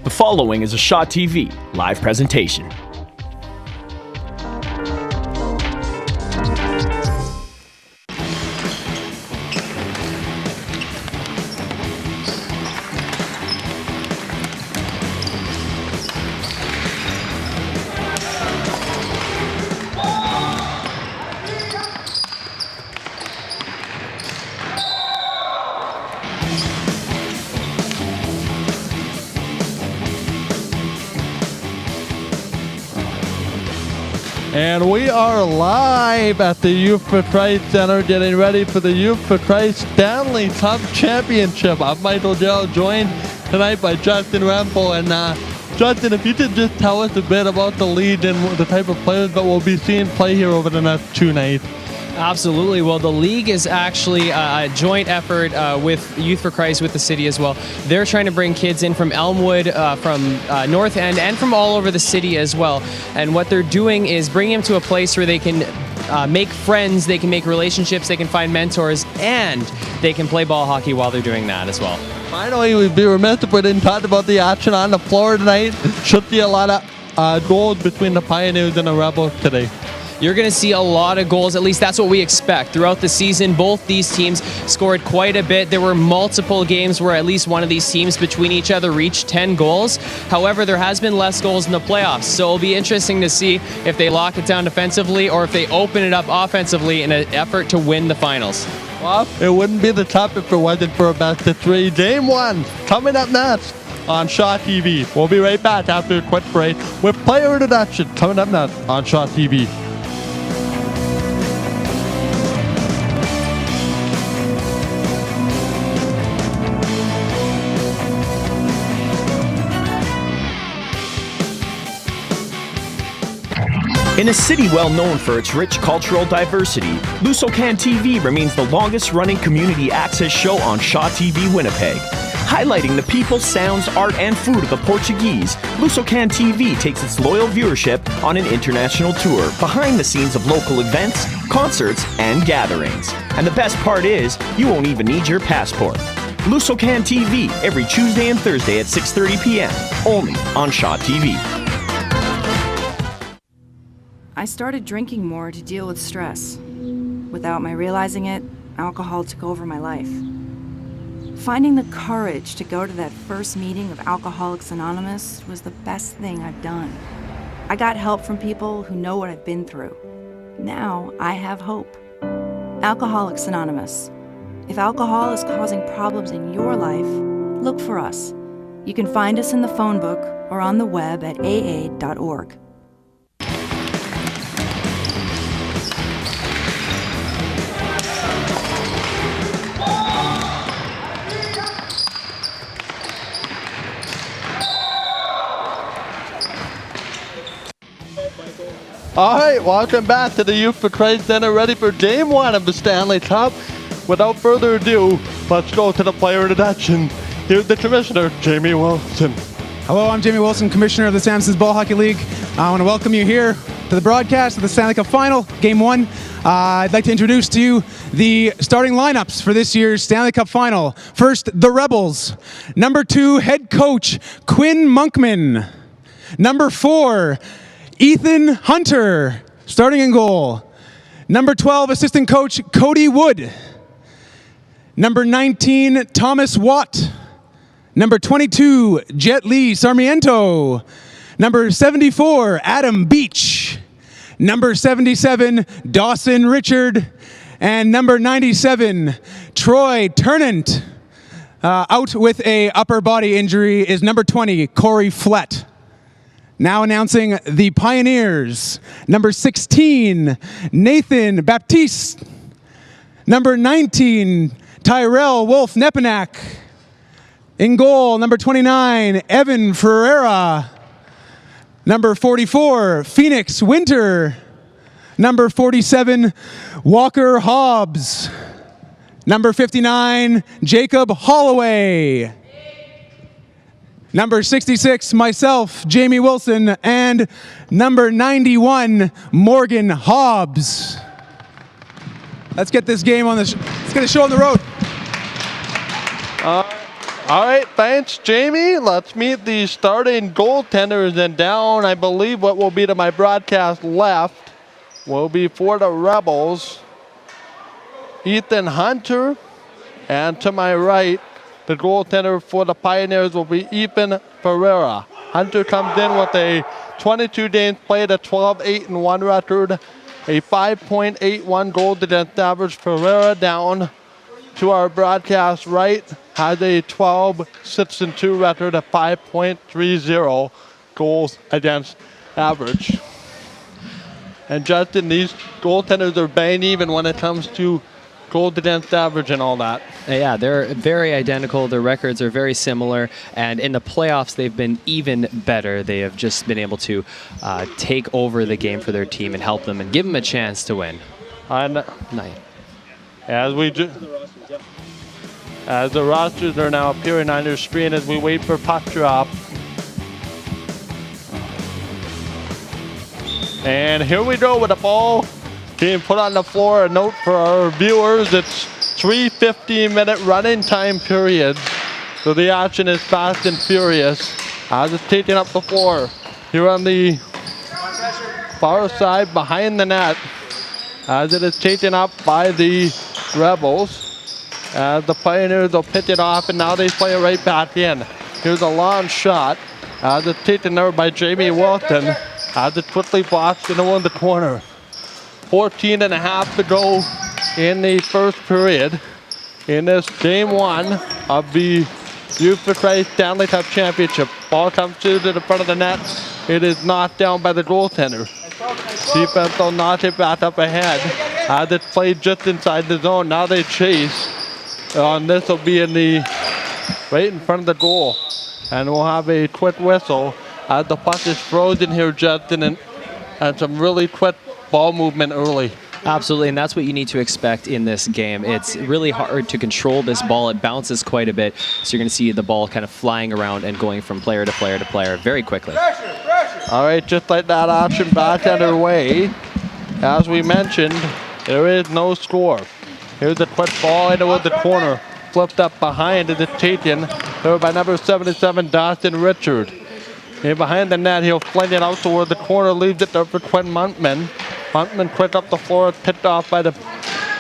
The following is a Shaw TV live presentation. And we are live at the Youth for Christ Center, getting ready for the Youth for Christ Stanley Cup Championship. I'm Michael Jarrell, joined tonight by Justin Rempel. And Justin, if you could just tell us a bit about the league and the type of players that we'll be seeing play here over the next 2 nights. Absolutely. Well, the league is actually a joint effort with Youth for Christ, with the city as well. They're trying to bring kids in from Elmwood, from North End, and from all over the city as well. And what they're doing is bringing them to a place where they can make friends, they can make relationships, they can find mentors, and they can play ball hockey while they're doing that as well. Finally, we'd be remiss if we didn't talk about the action on the floor tonight. Should be a lot of goals between the Pioneers and the Rebels today. You're going to see a lot of goals, at least that's what we expect. Throughout the season, both these teams scored quite a bit. There were multiple games where at least one of these teams between each other reached 10 goals. However, there has been less goals in the playoffs, so it'll be interesting to see if they lock it down defensively or if they open it up offensively in an effort to win the finals. Well, it wouldn't be the top if it wasn't for a best of 3. Game 1 coming up next on Shaw TV. We'll be right back after a quick break with player introduction coming up next on Shaw TV. In a city well known for its rich cultural diversity, Lusocan TV remains the longest-running community access show on Shaw TV Winnipeg. Highlighting the people, sounds, art, and food of the Portuguese, Lusocan TV takes its loyal viewership on an international tour behind the scenes of local events, concerts, and gatherings. And the best part is, you won't even need your passport. Lusocan TV every Tuesday and Thursday at 6:30 p.m. only on Shaw TV. I started drinking more to deal with stress. Without my realizing it, alcohol took over my life. Finding the courage to go to that first meeting of Alcoholics Anonymous was the best thing I've done. I got help from people who know what I've been through. Now I have hope. Alcoholics Anonymous. If alcohol is causing problems in your life, look for us. You can find us in the phone book or on the web at aa.org. All right, welcome back to the Youth for Christ Center, ready for Game 1 of the Stanley Cup. Without further ado, let's go to the player introduction. Here's the Commissioner, Jamie Wilson. Hello, I'm Jamie Wilson, Commissioner of the Samson's Ball Hockey League. I want to welcome you here to the broadcast of the Stanley Cup Final, Game 1. I'd like to introduce to you the starting lineups for this year's Stanley Cup Final. First, the Rebels. Number 2, head coach Quinn Monkman. Number 4, Ethan Hunter, starting in goal. Number 12, assistant coach Cody Wood. Number 19, Thomas Watt. Number 22, Jet Lee Sarmiento. Number 74, Adam Beach. Number 77, Dawson Richard. And number 97, Troy Turnant. Out with a upper body injury is number 20, Corey Flett. Now announcing the Pioneers. Number 16, Nathan Baptiste. Number 19, Tyrell Wolf Nepanak. In goal, number 29, Evan Ferreira. Number 44, Phoenix Winter. Number 47, Walker Hobbs. Number 59, Jacob Holloway. Number 66, myself, Jamie Wilson, and number 91, Morgan Hobbs. Let's get this game on let's get a show on the road. All right, thanks, Jamie. Let's meet the starting goaltenders, and down, I believe what will be to my broadcast left will be for the Rebels, Ethan Hunter, and to my right, the goaltender for the Pioneers will be Ethan Ferreira. Hunter comes in with a 22 games played, a 12-8-1 record, a 5.81 goals against average. Ferreira down to our broadcast right has a 12-6-2 record, a 5.30 goals against average. And Justin, these goaltenders are bang even when it comes to goals against average and all that. Yeah, they're very identical. Their records are very similar. And in the playoffs, they've been even better. They have just been able to take over the game for their team and help them and give them a chance to win. And as the rosters are now appearing on your screen as we wait for puck drop. And here we go with the ball being put on the floor. A note for our viewers, it's 3 15-minute running time periods. So the action is fast and furious as it's taking up the floor. Here on the far side behind the net as it is taken up by the Rebels. As the Pioneers will pitch it off, and now they play it right back in. Here's a long shot as it's taken there by Jamie Wilson as it's quickly blocked into the corner. 14 and a half to go in the first period in this game one of the Youth for Christ Stanley Cup Championship. Ball comes to the front of the net. It is knocked down by the goaltender. Defense will notch it back up ahead as it's played just inside the zone. Now they chase. And this will be right in front of the goal. And we'll have a quick whistle as the puck is frozen here, Justin, and some really quick ball movement early. Absolutely, and that's what you need to expect in this game. It's really hard to control this ball. It bounces quite a bit, so you're going to see the ball kind of flying around and going from player to player to player very quickly. All right, just like that, action back underway. As we mentioned, there is no score. Here's a quick ball into the corner. Flipped up behind as it's taken there by number 77, Dawson Richard. And behind the net, he'll fling it out toward the corner, leaves it there for Quinn Muntman. Muntman quick up the floor, picked off by the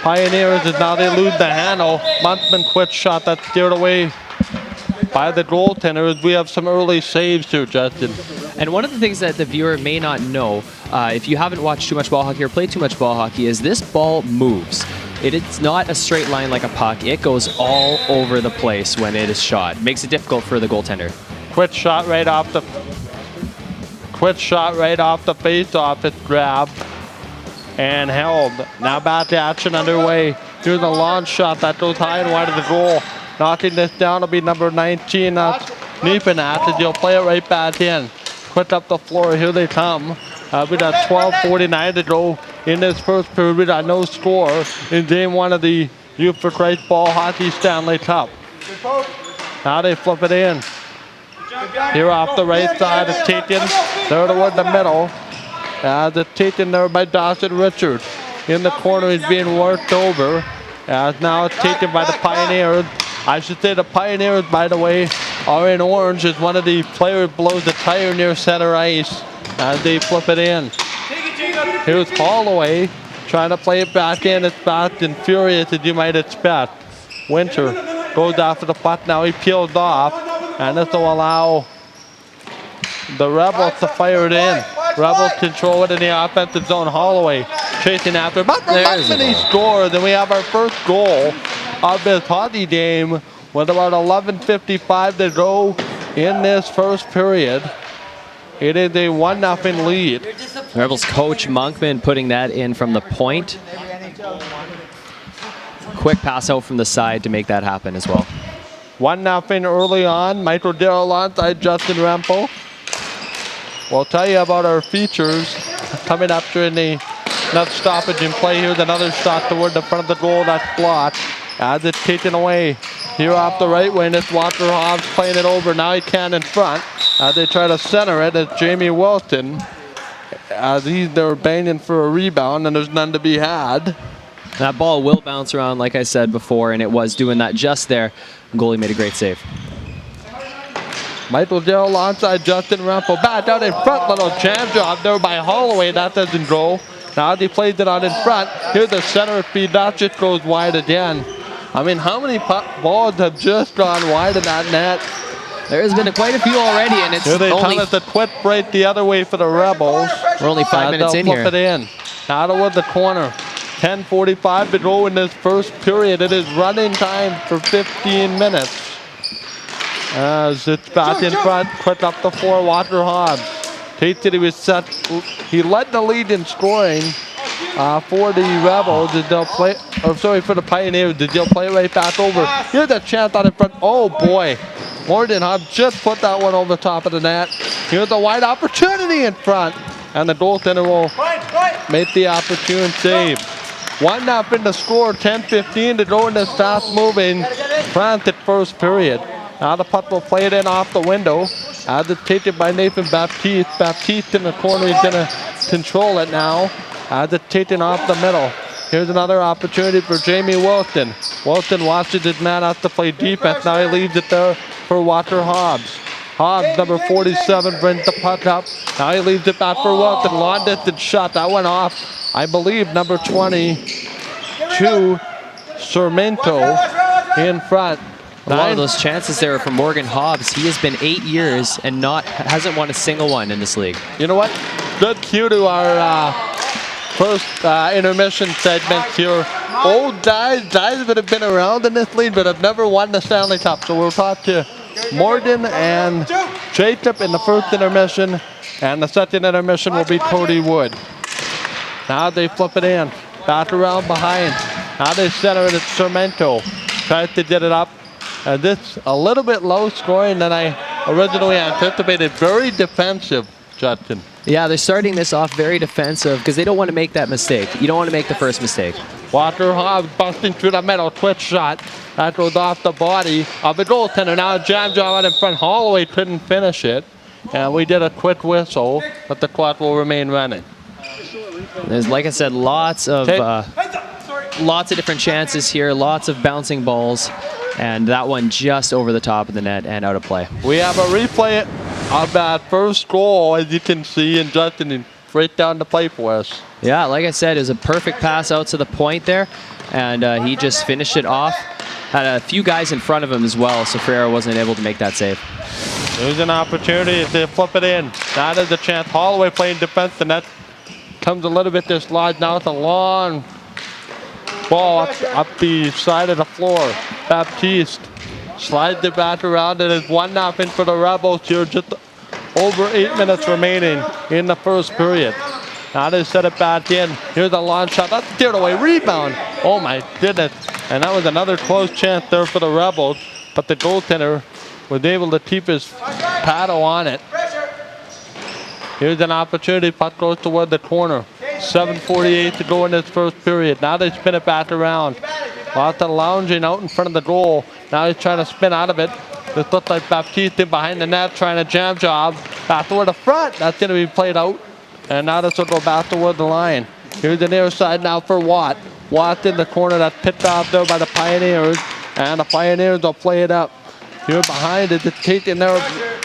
Pioneers, and now they lose the handle. Muntman quick shot that's steered away by the goaltender as we have some early saves here, Justin. And one of the things that the viewer may not know, if you haven't watched too much ball hockey or played too much ball hockey, is this ball moves. It's not a straight line like a puck. It goes all over the place when it is shot. Makes it difficult for the goaltender. Quick shot right off the face-off. It's grabbed and held. Now back to action underway. Here's a long shot that goes high and wide of the goal. Knocking this down will be number 19, Niepenat, as he'll play it right back in. Quick up the floor. Here they come. We got 12:49 to go in this first period. We got no score in game one of the Youth for Christ Ball Hockey Stanley Cup. Now they flip it in. Here off the right side, it's taken there toward the middle. It's taken there by Dawson Richard. In the corner, he's being worked over. As now it's taken by the Pioneers. I should say the Pioneers, by the way, are in orange as one of the players blows the tire near center ice as they flip it in. Here's Holloway trying to play it back in as fast and furious as you might expect. Winter goes after the puck. Now he peels off, and this will allow the Rebels to fire it in. Rebels control it in the offensive zone. Holloway chasing after Muntman, he scores, and we have our first goal of this hockey game with about 11:55 to go in this first period. It is a 1-0 lead. Rebels coach Monkman putting that in from the point. Quick pass out from the side to make that happen as well. 1-0 early on. Michael Darrell alongside Justin Rempel. We'll tell you about our features coming up during the next stoppage in play. Here's another shot toward the front of the goal that's blocked as it's taken away. Here off the right wing, it's Walker Hobbs playing it over. Now he can in front. They try to center it as Jamie Wilson. They're banging for a rebound, and there's none to be had. That ball will bounce around, like I said before, and it was doing that just there. The goalie made a great save. Michael Gerald onside, Justin Rempel back down in front, little jam job there by Holloway, that doesn't go. Now he plays it out in front. Here's the center feed, that just goes wide again. I mean, how many balls have just gone wide in that net? There's been quite a few already, and it's Here they only... tell us the quit break the other way for the Rebels. We're only 5 minutes in here. They'll flip it in. Out toward the corner. 10:45 to go in this first period. It is running time for 15 minutes. As it's back in front, quick up the floor, Walker Hobbs. Tate said he was set. He led the lead in scoring for the Rebels. Did they'll play? Or sorry, for the Pioneers. Did they'll play right back over? Here's a chance out in front. Oh boy, Morgan Hobbs just put that one over the top of the net. Here's a wide opportunity in front, and the goaltender will make the opportune save. 1-0 to score. 10:15 to go in this fast-moving, frantic first period. Now the puck will play it in off the window. Agitated by Nathan Baptiste. Baptiste in the corner. He's going to control it now. Agitating off the middle. Here's another opportunity for Jamie Wilson. Wilson watches his man have to play defense. Now he leaves it there for Walker Hobbs. Hobbs, number 47, brings the puck up. Now he leaves it back for Wilson. Long distance shot. That went off, I believe, number 22, Sarmiento in front. A lot of those chances there are from Morgan Hobbs. He has been 8 years and hasn't won a single one in this league. You know what? Good cue to our first intermission segment here. Old guys that have been around in this league but have never won the Stanley Cup. So we'll talk to Morgan and Jacob in the first intermission, and the second intermission will be Cody Wood. Now they flip it in. Back around behind. Now they center it at Sarmiento. Tries to get it up. And this a little bit low scoring than I originally anticipated. Very defensive, Justin. Yeah, they're starting this off very defensive because they don't want to make that mistake. You don't want to make the first mistake. Walker Hobbs busting through the middle, twitch shot. That goes off the body of the goaltender. Now a jam job out in front. Holloway couldn't finish it. And we did a quick whistle, but the clock will remain running. There's, like I said, lots of different chances here, lots of bouncing balls. And that one just over the top of the net and out of play. We have a replay of that first goal, as you can see, and Justin right down the play for us. Yeah, like I said, it was a perfect pass out to the point there, and he just finished it off. Had a few guys in front of him as well, so Ferreira wasn't able to make that save. There's an opportunity to flip it in. That is a chance. Holloway playing defense, and that comes a little bit dislodged. Now it's a long ball up the side of the floor. Baptiste slides it back around, and it's 1-0 for the Rebels here. Just over 8 minutes remaining in the first period. Now they set it back in. Here's a long shot. That's steered away. Rebound. Oh my goodness. And that was another close chance there for the Rebels, but the goaltender was able to keep his paddle on it. Here's an opportunity. Puck goes toward the corner. 7:48 to go in this first period. Now they spin it back around. Lots of lounging out in front of the goal. Now he's trying to spin out of it. This looks like Baptiste in behind the net trying a jam job. Back toward the front. That's going to be played out. And now this will go back toward the line. Here's the near side now for Watt. Watt in the corner. That's picked off there by the Pioneers. And the Pioneers will play it up. Here behind it, it's taken there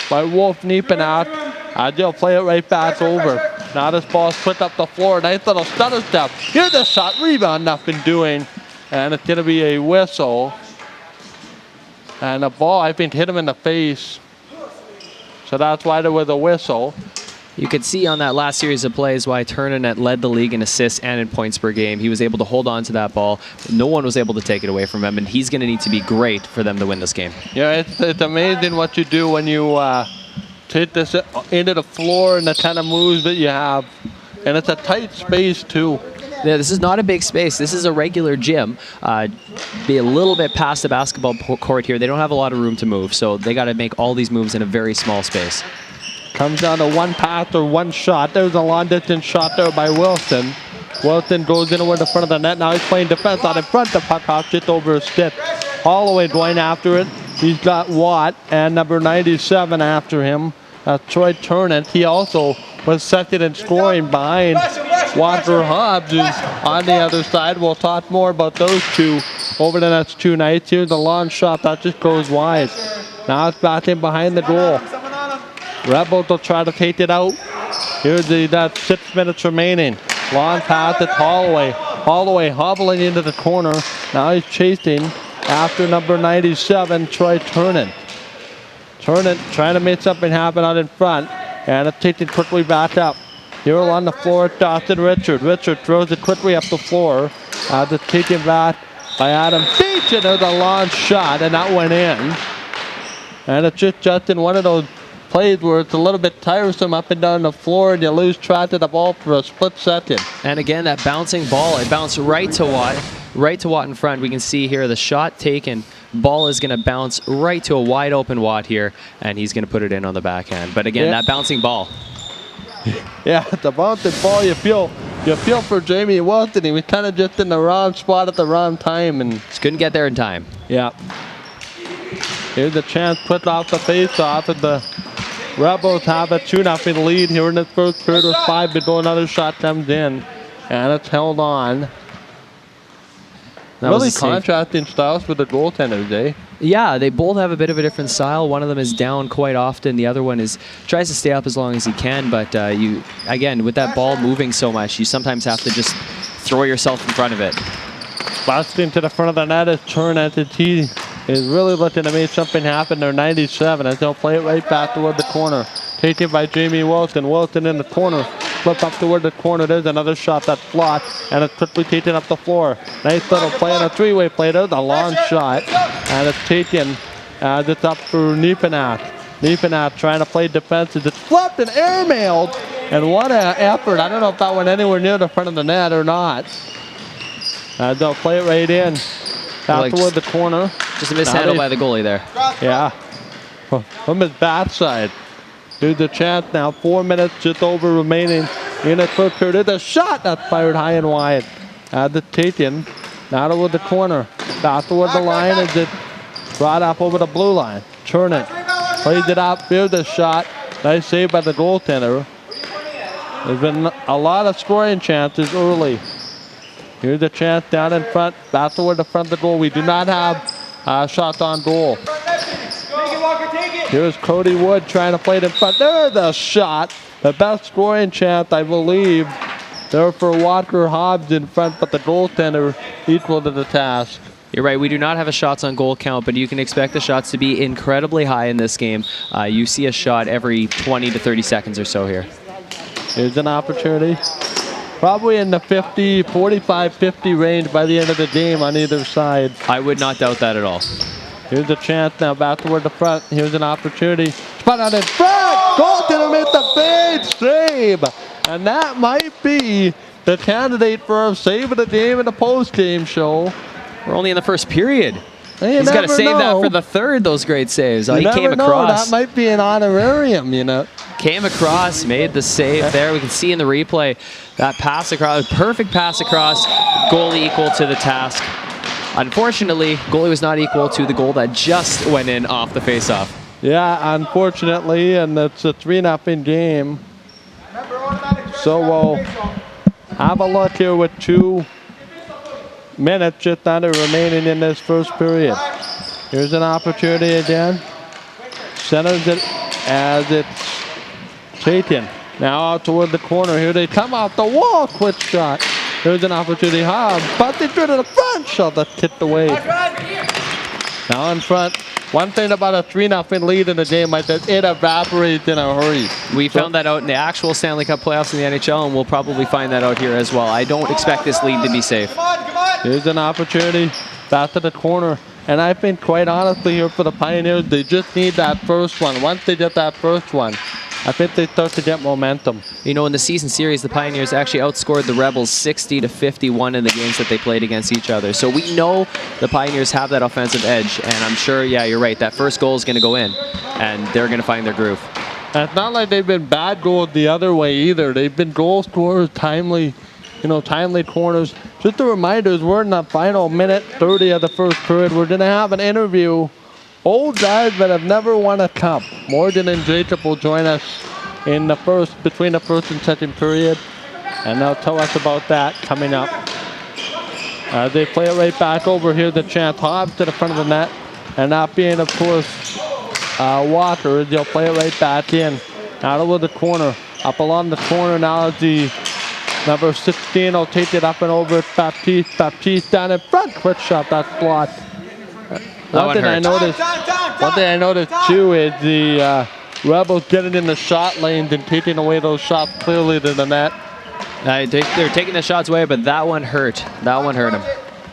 by Wolf Niepenath. They'll play it right back over. Now this ball's put up the floor. Nice little stutter step. Here's the shot. Rebound, nothing doing. And it's going to be a whistle. And the ball, I think, hit him in the face. So that's why there was a whistle. You could see on that last series of plays why Turnernet led the league in assists and in points per game. He was able to hold on to that ball. No one was able to take it away from him, and he's going to need to be great for them to win this game. Yeah, it's amazing what you do when you take this into the floor and the kind of moves that you have. And it's a tight space, too. Yeah, this is not a big space. This is a regular gym. Be a little bit past the basketball court here. They don't have a lot of room to move, so they got to make all these moves in a very small space. Comes down to one pass or one shot. There's a long distance shot there by Wilson. Wilson goes in toward the front of the net. Now he's playing defense out in front. The puck off just over his stick. Holloway going after it. He's got Watt and number 97 after him. Troy Turnant. He also was second in scoring behind Walker Hobbs, who's on the other side. We'll talk more about those two over the next two nights. Here's the long shot that just goes wide. Now it's back in behind the goal. Rebels will try to take it out. Here's that 6 minutes remaining. Long pass at Holloway. Holloway hobbling into the corner. Now he's chasing after number 97, Troy Turnant. Turnant trying to make something happen out in front. And it's taken quickly back up. Here on the floor, Dawson Richard. Richard throws it quickly up the floor. It's taken back by Adam Beach. And there's a long shot, and that went in. And it's just in one of those plays where it's a little bit tiresome up and down the floor, and you lose track of the ball for a split second. And again, that bouncing ball, it bounced right to Watt in front. We can see here the shot taken. Ball is going to bounce right to a wide open Watt here, and he's going to put it in on the backhand. But again, that bouncing ball. Yeah, the bouncing ball, you feel for Jamie Wilson. He was kind of just in the wrong spot at the wrong time, and just couldn't get there in time. Yeah. Here's a chance put off the face-off, and the Rebels have a 2-0 lead here in the first period with 5 to go. Another shot comes in, and it's held on. Really contrasting styles with the goaltenders, eh? Yeah, they both have a bit of a different style. One of them is down quite often. The other one tries to stay up as long as he can. But again, with that ball moving so much, you sometimes have to just throw yourself in front of it. Busting to the front of the net is Turnant. He is really looking to make something happen. They're 97 as they'll play it right back toward the corner. Taken by Jamie Wilson. Wilson in the corner. Flip up toward the corner. There's another shot that's blocked, and it's quickly taken up the floor. Nice little play on a three-way play. There's a long shot, and it's taken as it's up for Niepenath. Niepenath trying to play defensive. It's flipped and airmailed, and what an effort. I don't know if that went anywhere near the front of the net or not. They'll play it right in. Back toward the corner. Just a mishandle by the goalie there. Yeah. From his backside. Here's the chance now. 4 minutes just over remaining in the first period. There's a shot that's fired high and wide. The taken. Now toward the corner. Back toward the line as it brought up over the blue line. Turn it. Plays it up. Here's the shot. Nice save by the goaltender. There's been a lot of scoring chances early. Here's the chance down in front. Back toward the front of the goal. We do not have shots on goal. Here's Cody Wood trying to play it in front. There's a shot. The best scoring chance, I believe. There for Walker Hobbs in front, but the goaltender equal to the task. You're right. We do not have a shots on goal count, but you can expect the shots to be incredibly high in this game. You see a shot every 20 to 30 seconds or so here. Here's an opportunity. Probably in the 45-50 range by the end of the game on either side. I would not doubt that at all. Here's a chance now back toward the front. Here's an opportunity. Spot out in front. Goaltender made the big save. And that might be the candidate for a save of the game in the post-game show. We're only in the first period. He's got to save that for the third, those great saves. He came across. That might be an honorarium, you know. Came across, made the save there. We can see in the replay that pass across, perfect pass across, goalie equal to the task. Unfortunately, goalie was not equal to the goal that just went in off the faceoff. Yeah, unfortunately, and it's a 3-0 game. So we'll have a look here with 2 minutes just under remaining in this first period. Here's an opportunity again. Centers it as it's taken. Now out toward the corner. Here they come off the wall. Quick shot. Here's an opportunity. Hobbs, but they drew to the front. Shot that kicked away. Now in front. One thing about a 3-0 lead in the game like that, it evaporates in a hurry. We found that out in the actual Stanley Cup playoffs in the NHL, and we'll probably find that out here as well. I don't expect this lead to be safe. Here's an opportunity. Back to the corner. And I think quite honestly here for the Pioneers, they just need that first one. Once they get that first one, I think they start to get momentum. You know, in the season series, the Pioneers actually outscored the Rebels 60-51 in the games that they played against each other. So we know the Pioneers have that offensive edge, and I'm sure, yeah, you're right, that first goal is going to go in, and they're going to find their groove. And it's not like they've been bad goals the other way either. They've been goal scorers, timely corners. Just a reminder, we're in the final minute 30 of the first period. We're going to have an interview. Old guys that have never won a cup. Morgan and Jacob will join us in between the first and second period, and they'll tell us about that coming up. They play it right back over here. The chance Hobbs to the front of the net, and that being, of course, Walker. They'll play it right back in. Out over the corner. Up along the corner now is the number 16. Will take it up and over. It's Baptiste. Baptiste down in front. Quick shot. That's blocked. One thing I noticed too is the Rebels getting in the shot lanes and taking away those shots clearly to the net. They're taking the shots away, but that one hurt. That one hurt him.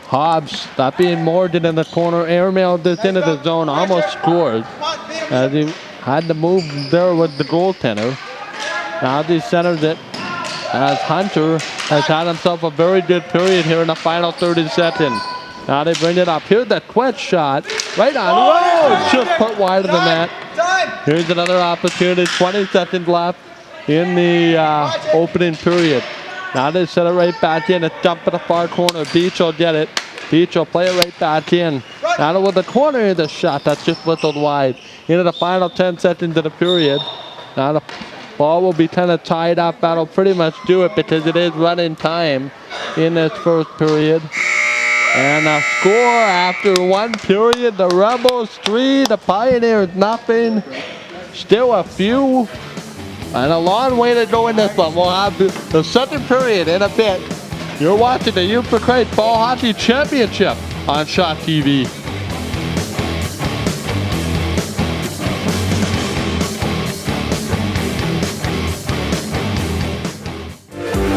Hobbs, that being Morgan in the corner, airmailed this into the zone, almost scored. As he had to move there with the goaltender. Now he centers it as Hunter has had himself a very good period here in the final 30 seconds. Now they bring it up. Here's the quick shot. Right on. Whoa! Just put wide of the net. Here's another opportunity. 20 seconds left in the opening period. Now they set it right back in. It's jump to the far corner. Beach will get it. Beach will play it right back in. Now with the corner of the shot that's just whistled wide. Into the final 10 seconds of the period. Now the ball will be kind of tied up. That'll pretty much do it because it is running time in this first period. And a score after one period. The Rebels 3, the Pioneers nothing. Still a few. And a long way to go in this one. We'll have the second period in a bit. You're watching the Youth for Christ Ball Hockey Championship on Shot TV.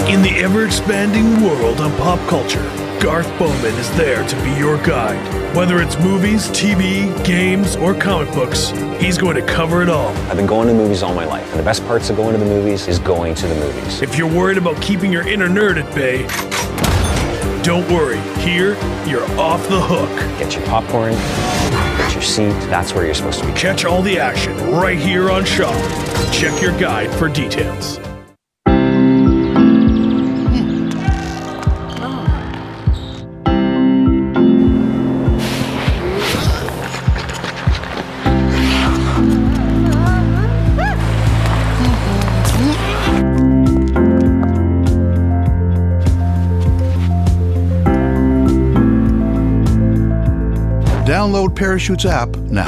In the ever-expanding world of pop culture, Garth Bowman is there to be your guide. Whether it's movies, TV, games, or comic books, he's going to cover it all. I've been going to movies all my life, and the best parts of going to the movies is going to the movies. If you're worried about keeping your inner nerd at bay, don't worry. Here, you're off the hook. Get your popcorn, get your seat. That's where you're supposed to be. Catch all the action right here on Shaw. Check your guide for details. Download Parachute's app now.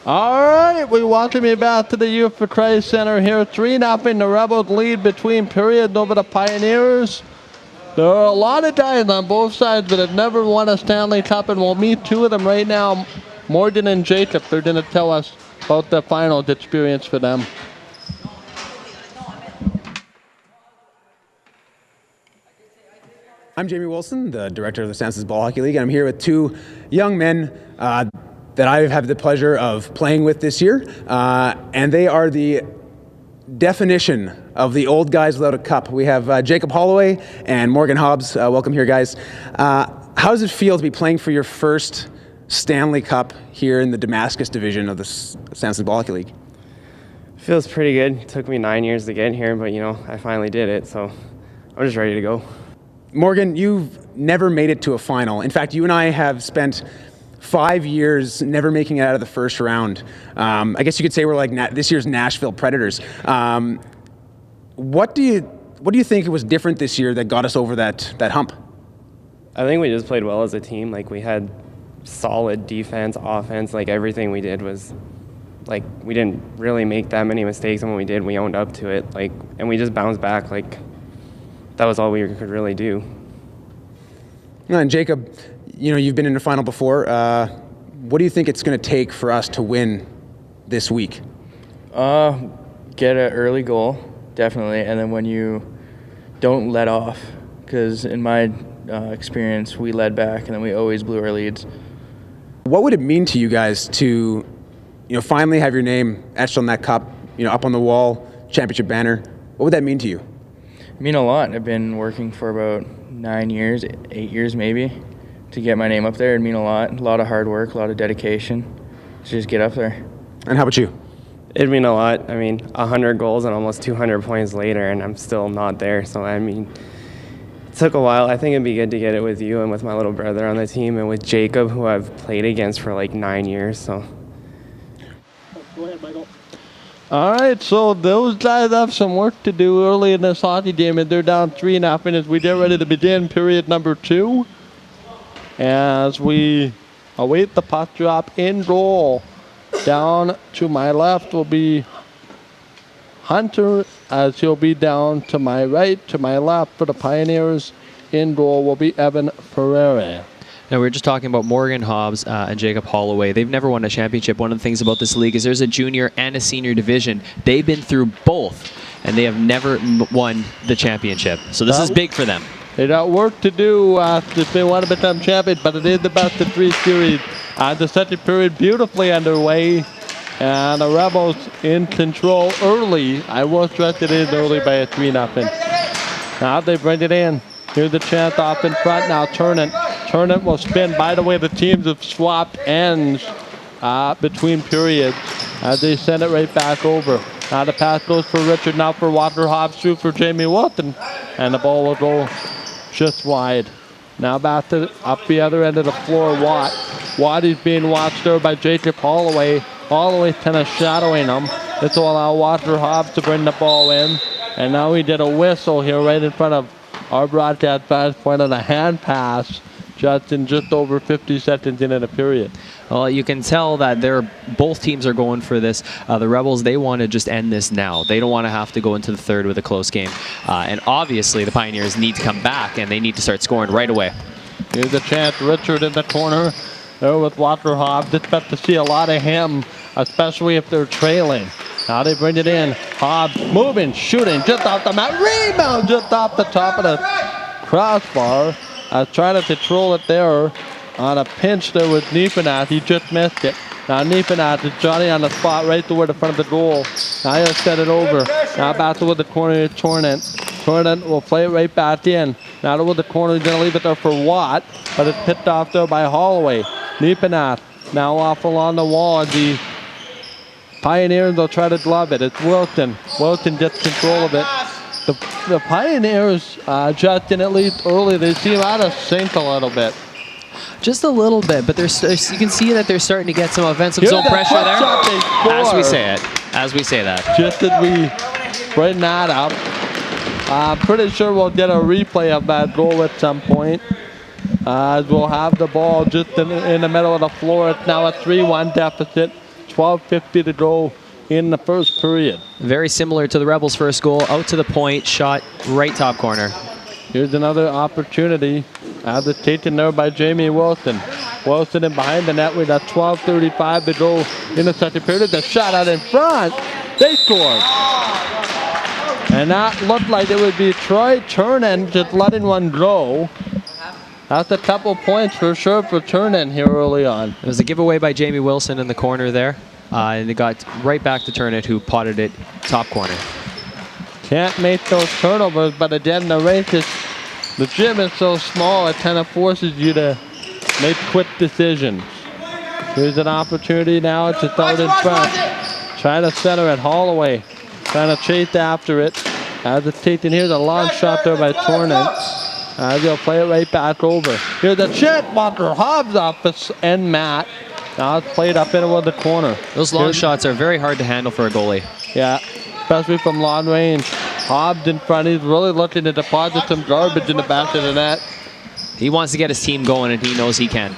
All right, we welcome you back to the Youth for Christ Center here. 3-0, the Rebels lead between periods over the Pioneers. There are a lot of guys on both sides that have never won a Stanley Cup, and we'll meet two of them right now, Morgan and Jacob. They're going to tell us about the finals experience for them. I'm Jamie Wilson, the director of the Samson Ball Hockey League, and I'm here with two young men that I've had the pleasure of playing with this year, and they are the definition of the old guys without a cup. We have Jacob Holloway and Morgan Hobbs. Welcome here, guys. How does it feel to be playing for your first Stanley Cup here in the Damascus division of the Samson Ball Hockey League? Feels pretty good. It took me 9 years to get here, but I finally did it, so I'm just ready to go. Morgan, you've never made it to a final. In fact, you and I have spent 5 years never making it out of the first round. I guess you could say we're like this year's Nashville Predators. What do you think was different this year that got us over that hump? I think we just played well as a team. We had solid defense, offense. Everything we did was we didn't really make that many mistakes, and when we did, we owned up to it. And we just bounced back. That was all we could really do. And Jacob, you've been in the final before. What do you think it's going to take for us to win this week? Get an early goal, definitely, and then when you don't let off, because in my experience, we led back and then we always blew our leads. What would it mean to you guys to, finally have your name etched on that cup, up on the wall, championship banner? What would that mean to you? It mean a lot. I've been working for about 9 years, 8 years maybe, to get my name up there. It'd mean a lot of hard work, a lot of dedication to just get up there. And how about you? It'd mean a lot. 100 goals and almost 200 points later, and I'm still not there. So, took a while. I think it'd be good to get it with you and with my little brother on the team and with Jacob, who I've played against for like 9 years. So. Go ahead, Michael. All right, so those guys have some work to do early in this hockey game, and they're down 3.5 minutes. We get ready to begin period number 2 as we await the puck drop in goal. Down to my left will be Hunter, as he'll be down to my right. To my left for the Pioneers in goal will be Evan Ferreira. Now, we were just talking about Morgan Hobbs and Jacob Holloway. They've never won a championship. One of the things about this league is there's a junior and a senior division. They've been through both, and they have never won the championship. So this is big for them. They got work to do if they want to become champions, but it is the best of 3 series. The second period beautifully underway, and the Rebels in control early. I will stress it is early by a 3-0. Now they bring it in. Here's the chance off in front now. Turnant will spin. By the way, the teams have swapped ends between periods as they send it right back over. Now the pass goes for Richard, now for Walker Hobbs, through for Jamie Wilson, and the ball will go just wide. Now back to up the other end of the floor, Watt. Watt is being watched there by Jacob Holloway. Holloway kind of shadowing him. This will allow Walker Hobbs to bring the ball in. And now he did a whistle here right in front of our broadcast fans point on a hand pass just over 50 seconds into the period. Well, you can tell that both teams are going for this. The Rebels, they want to just end this now. They don't want to have to go into the third with a close game. And obviously, the Pioneers need to come back, and they need to start scoring right away. Here's a chance. Richard in the corner there with Walker Hobbs. Expect to see a lot of him, especially if they're trailing. Now they bring it in. Hobbs moving, shooting, just off the mat. Rebound just off the top of the crossbar. Trying to control it there on a pinch there with Niepenath. He just missed it. Now Niepenath is Johnny on the spot right toward the front of the goal. Now he'll set it over. Now back toward the corner of Torrent. Torrent will play it right back in. Now toward the corner, he's going to leave it there for Watt, but it's picked off there by Holloway. Niepenath now off along the wall, and the Pioneers will try to glove it. It's Wilson. Wilson gets control of it. The Pioneers, Justin, at least early, they seem out of sync a little bit. Just a little bit, but you can see that they're starting to get some offensive zone pressure there. As we say it. As we say that. Just as we bring that up, I'm pretty sure we'll get a replay of that goal at some point. As we'll have the ball just in the middle of the floor. It's now a 3-1 deficit. 12:50 to go in the first period. Very similar to the Rebels' first goal. Out to the point, shot right top corner. Here's another opportunity. As it's taken there by Jamie Wilson. Wilson in behind the net with a 12:35 to go in the second period. The shot out in front. They scored. And that looked like it would be Troy Turnen just letting one go. That's a couple points for sure for Turnen here early on. It was a giveaway by Jamie Wilson in the corner there. And it got right back to Turnett, who potted it top corner. Can't make those turnovers, but again, the gym is so small, it kind of forces you to make quick decisions. Here's an opportunity now. It's out in front. Trying to center it. Holloway trying to chase after it. As it's taken, here's a long shot there by Torrent. They'll play it right back over. Here's a chip. Walker Hobbs off the end mat. Now it's played up into the corner. Those long shots are very hard to handle for a goalie. Yeah, especially from long range. Hobbs in front. He's really looking to deposit some garbage in the back of the net. He wants to get his team going, and he knows he can.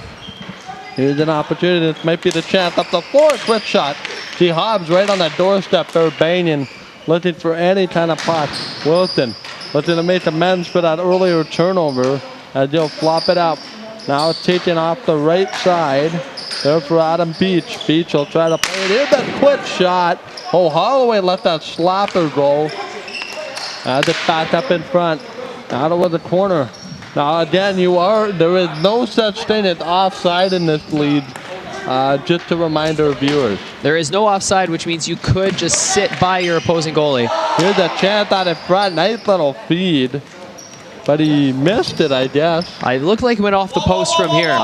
Here's an opportunity. This might be the chance. Up the floor, quick shot. See Hobbs right on the doorstep there, banging, looking for any kind of puck. Wilson looking to make amends for that earlier turnover as they'll flop it up. Now it's taken off the right side. There for Adam Beach. Beach will try to play it in. That quick shot. Oh, Holloway let that slapper go. As it's back up in front. Out of the corner. Now again, there is no such thing as offside in this league. Just to remind our viewers. There is no offside, which means you could just sit by your opposing goalie. Here's a chance out in front. Nice little feed. But he missed it, I guess. It looked like it went off the post from here.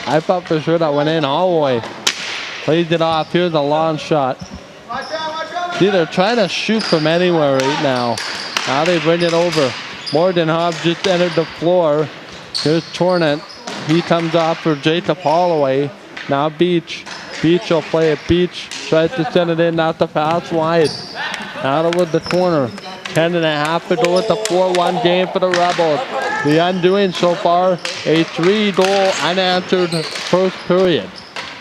I thought for sure that went in. Holloway plays it off. Here's a long shot. See, they're trying to shoot from anywhere right now. Now they bring it over. Morgan Hobbs just entered the floor. Here's Torrent. He comes off for Jacob Holloway. Now Beach. Beach will play it. Beach tries to send it in, not the pass wide. Out with the corner. 10.5 to go with the 4-1 game for the Rebels. The undoing so far, a 3-goal unanswered first period.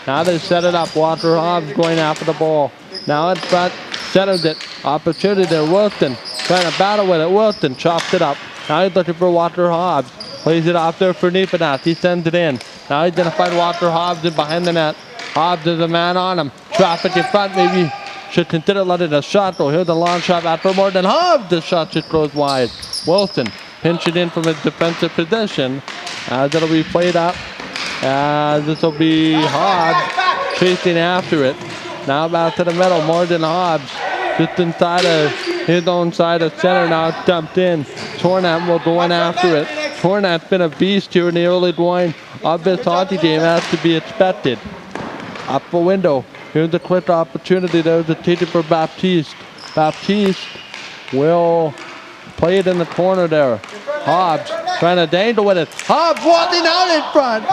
Now they set it up. Walter Hobbs going after the ball. Now in front, centers it. Opportunity there. Wilson trying to battle with it. Wilson chops it up. Now he's looking for Walter Hobbs. Plays it off there for Nipanas. He sends it in. Now he's going to find Walter Hobbs in behind the net. Hobbs is a man on him. Traffic in front. Maybe should consider letting a shot go. Here's the long shot after Morgan Hobbs. The shot just goes wide. Wilson pinch it in from his defensive position. As it'll be played up. This will be Hobbs chasing after it. Now back to the middle. Morgan Hobbs just inside of his own side of center. Now it's dumped in. Tornat will go in after it. Tornat's been a beast here in the early going of this hockey game, as to be expected. Up the window. Here's a quick opportunity. There's a teacher for Baptiste. Baptiste will play it in the corner there. Hobbs trying to dangle with it. Hobbs walking out in front.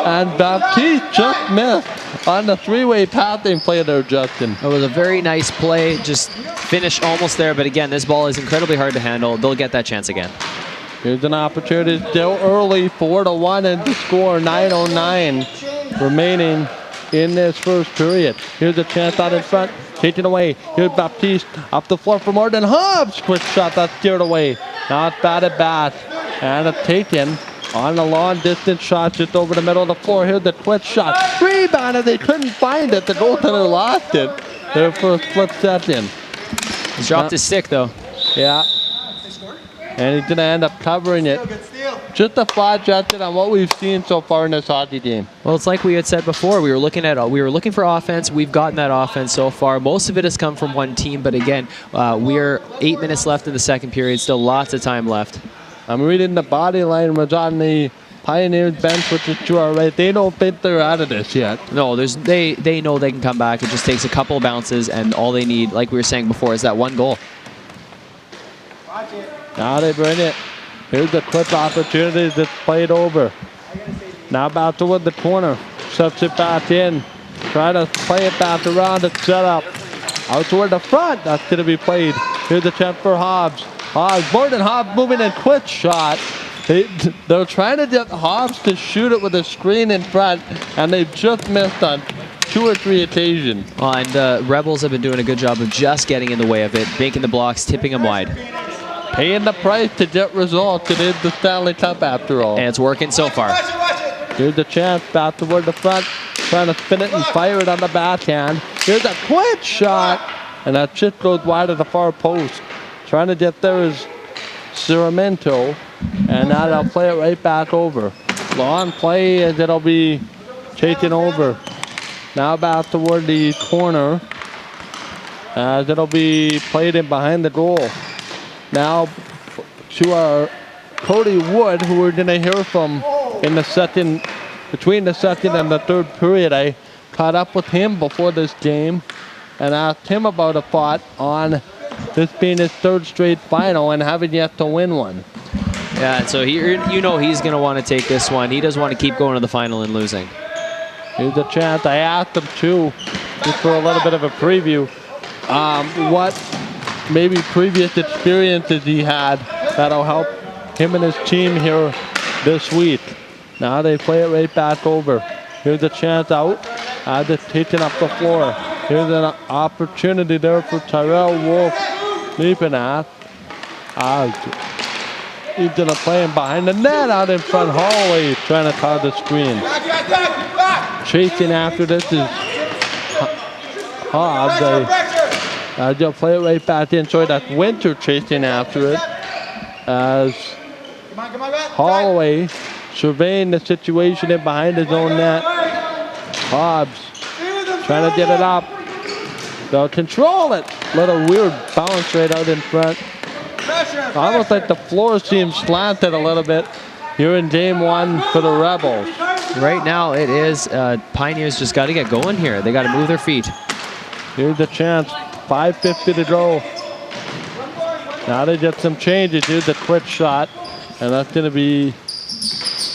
And Baptiste just missed on the three-way passing play there, Justin. It was a very nice play. Just finished almost there. But again, this ball is incredibly hard to handle. They'll get that chance again. Here's an opportunity. Still early. 4-1 and to score. 9:09 remaining in this first period. Here's a chance out in front. Taken away. Here's Baptiste up the floor for Morgan Hobbs. Quick shot that's steered away. Now it's batted back. And it's taken on the long distance shot just over the middle of the floor. Here's the quick shot. Rebounded. They couldn't find it. The goaltender lost it there for a split second. He dropped his stick though. Yeah. And he's going to end up covering it. Just a thought, Justin, on what we've seen so far in this hockey game. Well, it's like we had said before. We were looking for offense. We've gotten that offense so far. Most of it has come from one team, but again, we're 8 minutes left in the second period. Still lots of time left. I'm reading the body language on the Pioneers bench, which is to our right. They don't think they're out of this yet. No, they know they can come back. It just takes a couple of bounces, and all they need, like we were saying before, is that one goal. Now they bring it. Here's the quick opportunity that's played over. Now about toward the corner. Sets it back in. Try to play it back around. It's set up. Out toward the front. That's going to be played. Here's a chance for Hobbs. Morgan Hobbs moving in. Quick shot. They're trying to get Hobbs to shoot it with a screen in front, and they've just missed on 2 or 3 occasions. And the Rebels have been doing a good job of just getting in the way of it, making the blocks, tipping them wide. Paying the price to get results. It is the Stanley Cup after all. And it's working so far. Here's a chance back toward the front. Trying to spin it and fire it on the backhand. Here's a quick shot. And that chip goes wide of the far post. Trying to get there is Ciramento. And now they'll play it right back over. Long play as it'll be taken over. Now back toward the corner. As it'll be played in behind the goal. Now to our Cody Wood, who we're going to hear from in the second, between the second and the third period. I caught up with him before this game and asked him about a thought on this being his 3rd straight final and having yet to win one. Yeah, so you know he's going to want to take this one. He doesn't want to keep going to the final and losing. Here's a chance. I asked him too, just for a little bit of a preview, what maybe previous experiences he had that'll help him and his team here this week. Now they play it right back over. Here's a chance out. Just taking up the floor. Here's an opportunity there for Tyrell Wolf leaping at. He's going to play him behind the net out in front. Holloway trying to cause the screen. Chasing after this is Hobbs. They'll play it right back in. So that's Winter chasing after it. As Holloway surveying the situation in behind his own net. Hobbs trying to get it up. They'll control it. Little weird bounce right out in front. Almost like the floor seems slanted a little bit here in game 1 for the Rebels. Right now it is Pioneers just got to get going here. They got to move their feet. Here's the chance. 5:50 to go Now they get some changes. Here's the quick shot. And that's going to be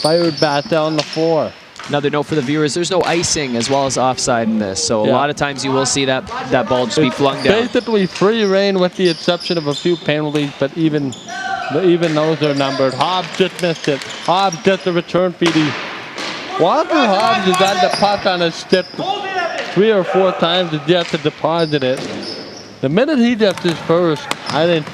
fired back down the floor. Another note for the viewers, there's no icing as well as offside in this. So a lot of times you will see that ball just be flung down. Basically free reign with the exception of a few penalties, but even those are numbered. Hobbs just missed it. Hobbs gets the return feed. Walker Hobbs has had the puck on his stick 3 or 4 times to get to deposit it. The minute he gets his first, I think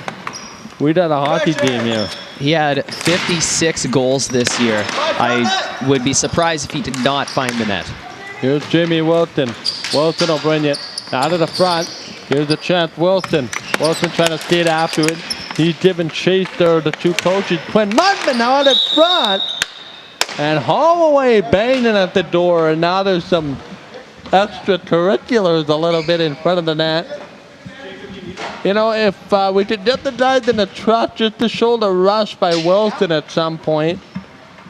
we'd had a hockey game here. He had 56 goals this year. I would be surprised if he did not find the net. Here's Jamie Wilson. Wilson will bring it out of the front. Here's a chance. Wilson trying to skate after it. He's given chase there to 2 coaches. Quinn Muntman now out in front. And Holloway banging at the door. And now there's some extracurriculars a little bit in front of the net. You know, if we could get the guys in the truck just to show the rush by Wilson at some point,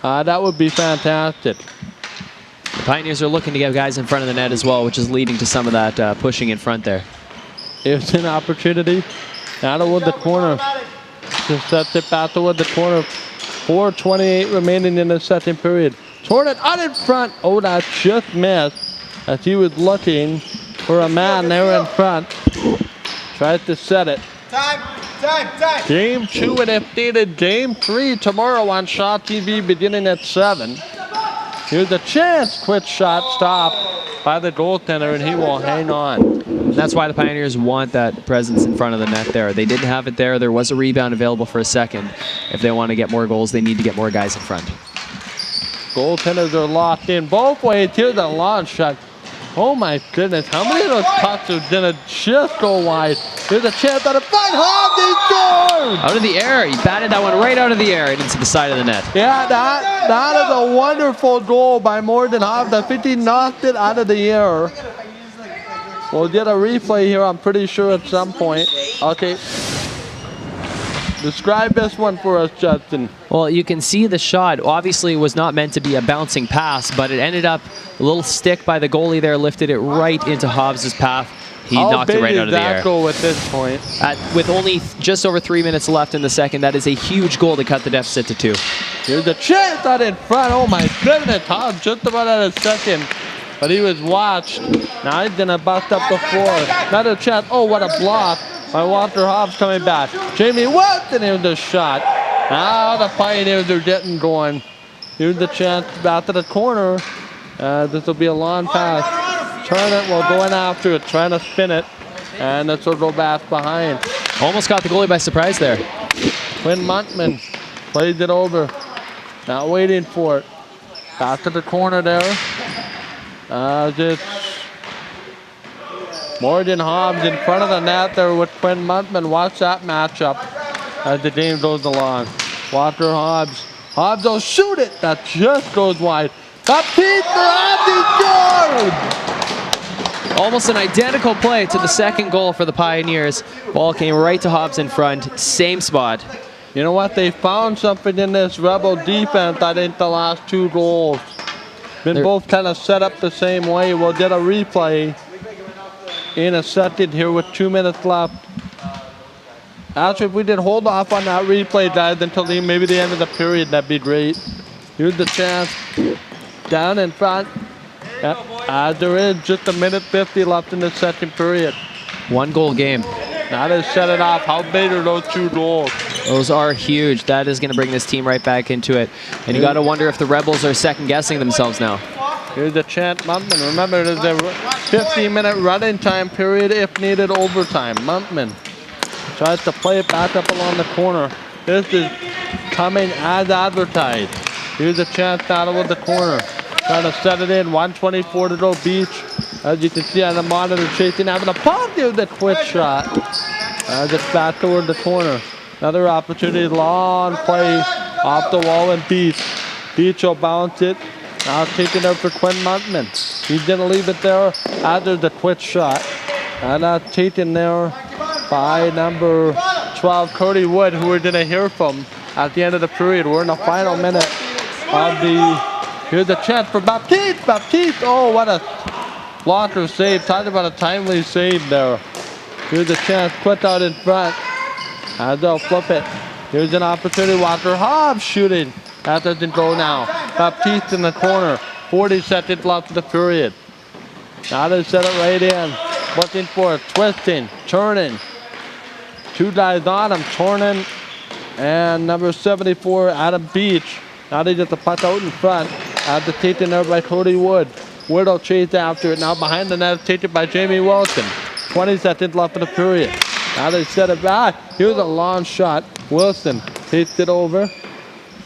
that would be fantastic. The Pioneers are looking to get guys in front of the net as well, which is leading to some of that pushing in front there. Here's an opportunity. Now toward the corner. Just sets it back toward the corner. 4:28 remaining in the second period. Torn it out in front. Oh, that just missed as he was looking for a man there in front. Tries to set it. Time. Game 2 and if needed, Game 3 tomorrow on Shaw TV beginning at 7. Here's a chance. Quick shot stopped by the goaltender and he will hang on. And that's why the Pioneers want that presence in front of the net there. They didn't have it there. There was a rebound available for a second. If they want to get more goals, they need to get more guys in front. Goaltenders are locked in both ways. Here's a launch shot. Oh my goodness, how many of those pucks are gonna just go wide? There's a chance out of front. Hobbs, he scored! Out of the air, he batted that one right out of the air and into the side of the net. Yeah, that is a wonderful goal by Morgan Hobbs. I think he knocked it out of the air. We'll get a replay here, I'm pretty sure, at some point. Okay. Describe this one for us, Justin. Well, you can see the shot obviously was not meant to be a bouncing pass, but it ended up a little stick by the goalie there, lifted it right into Hobbs' path. He knocked it right out of the air. How big is that goal at this point? With only just over 3 minutes left in the second, that is a huge goal to cut the deficit to 2. Here's a chance out in front. Oh my goodness, Hobbs just about at a second. But he was watched. Now he's gonna bust up the floor. Another chance. Oh, what a block by Walter Hobbs coming back. Jamie Wilson, here's the shot. Now the Pioneers are getting going. Here's the chance back to the corner. This will be a long pass. Turn it while going after it, trying to spin it. And this will go back behind. Almost caught the goalie by surprise there. Quinn Muntman plays it over. Not waiting for it. Back to the corner there. Just Morgan Hobbs in front of the net there with Quinn Muntman. Watch that matchup as the game goes along. Walker Hobbs. Hobbs will shoot it. That just goes wide. Baptiste for Hobbs, he scored! Almost an identical play to the second goal for the Pioneers. Ball came right to Hobbs in front. Same spot. You know what? They found something in this Rebel defense, I think, the last 2 goals. Been both kind of set up the same way. We'll get a replay in a second here with 2 minutes left. Actually, if we did hold off on that replay, guys, until maybe the end of the period, that'd be great. Here's the chance. Down in front. There is just 1:50 left in the second period. 1 goal game. Now they set it off. How big are those 2 goals? Those are huge. That is going to bring this team right back into it. And you got to wonder if the Rebels are second-guessing themselves now. Here's the chance, Muntman. Remember, there's a 15-minute running time period if needed overtime. Muntman tries to play it back up along the corner. This is coming as advertised. Here's a chance now toward the corner. Trying to set it in. 1:24 to go, Beach. As you can see on the monitor, chasing having a pop. Here's the quick shot. As it's back toward the corner. Another opportunity, long play off the wall and Beach. Beach will bounce it. Now taking up for Quinn Muntman. He's going to leave it there after the quick shot. And that's taken there by number 12, Cody Wood, who we're going to hear from at the end of the period. We're in the final minute of the... Here's a chance for Baptiste. Baptiste, oh, what a blocker save. Talk about a timely save there. Here's a chance, put out in front. As they'll flip it. Here's an opportunity. Walker Hobbs shooting. That doesn't go now. Baptiste in the corner. 40 seconds left of the period. Now they set it right in. Looking for it. Twisting. Turning. 2 guys on him. Turning. And number 74, Adam Beach. Now they get the puck out in front. The taken there by Cody Wood. Wood will chase after it. Now behind the net, taken by Jamie Wilson. 20 seconds left of the period. Now they set it back. Here's a long shot. Wilson takes it over.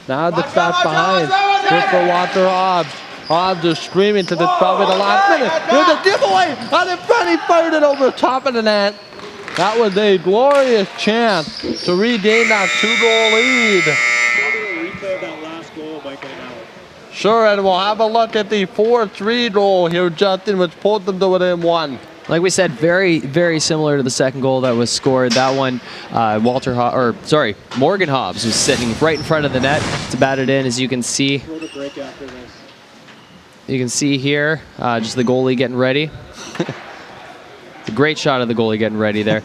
Now the back behind. Here's for Walker Hobbs. Hobbs is screaming to the probably the last minute. Here's a giveaway on in front. He fired it over the top of the net. That was a glorious chance to regain that 2-goal lead. Replay of that last goal by Canal. Sure, and we'll have a look at the 4-3 goal here, Justin, which pulled them to within 1. Like we said, very, very similar to the second goal that was scored. That one, Morgan Hobbs was sitting right in front of the net to bat it in, as you can see. Break after this. You can see here, just the goalie getting ready. It's a great shot of the goalie getting ready there.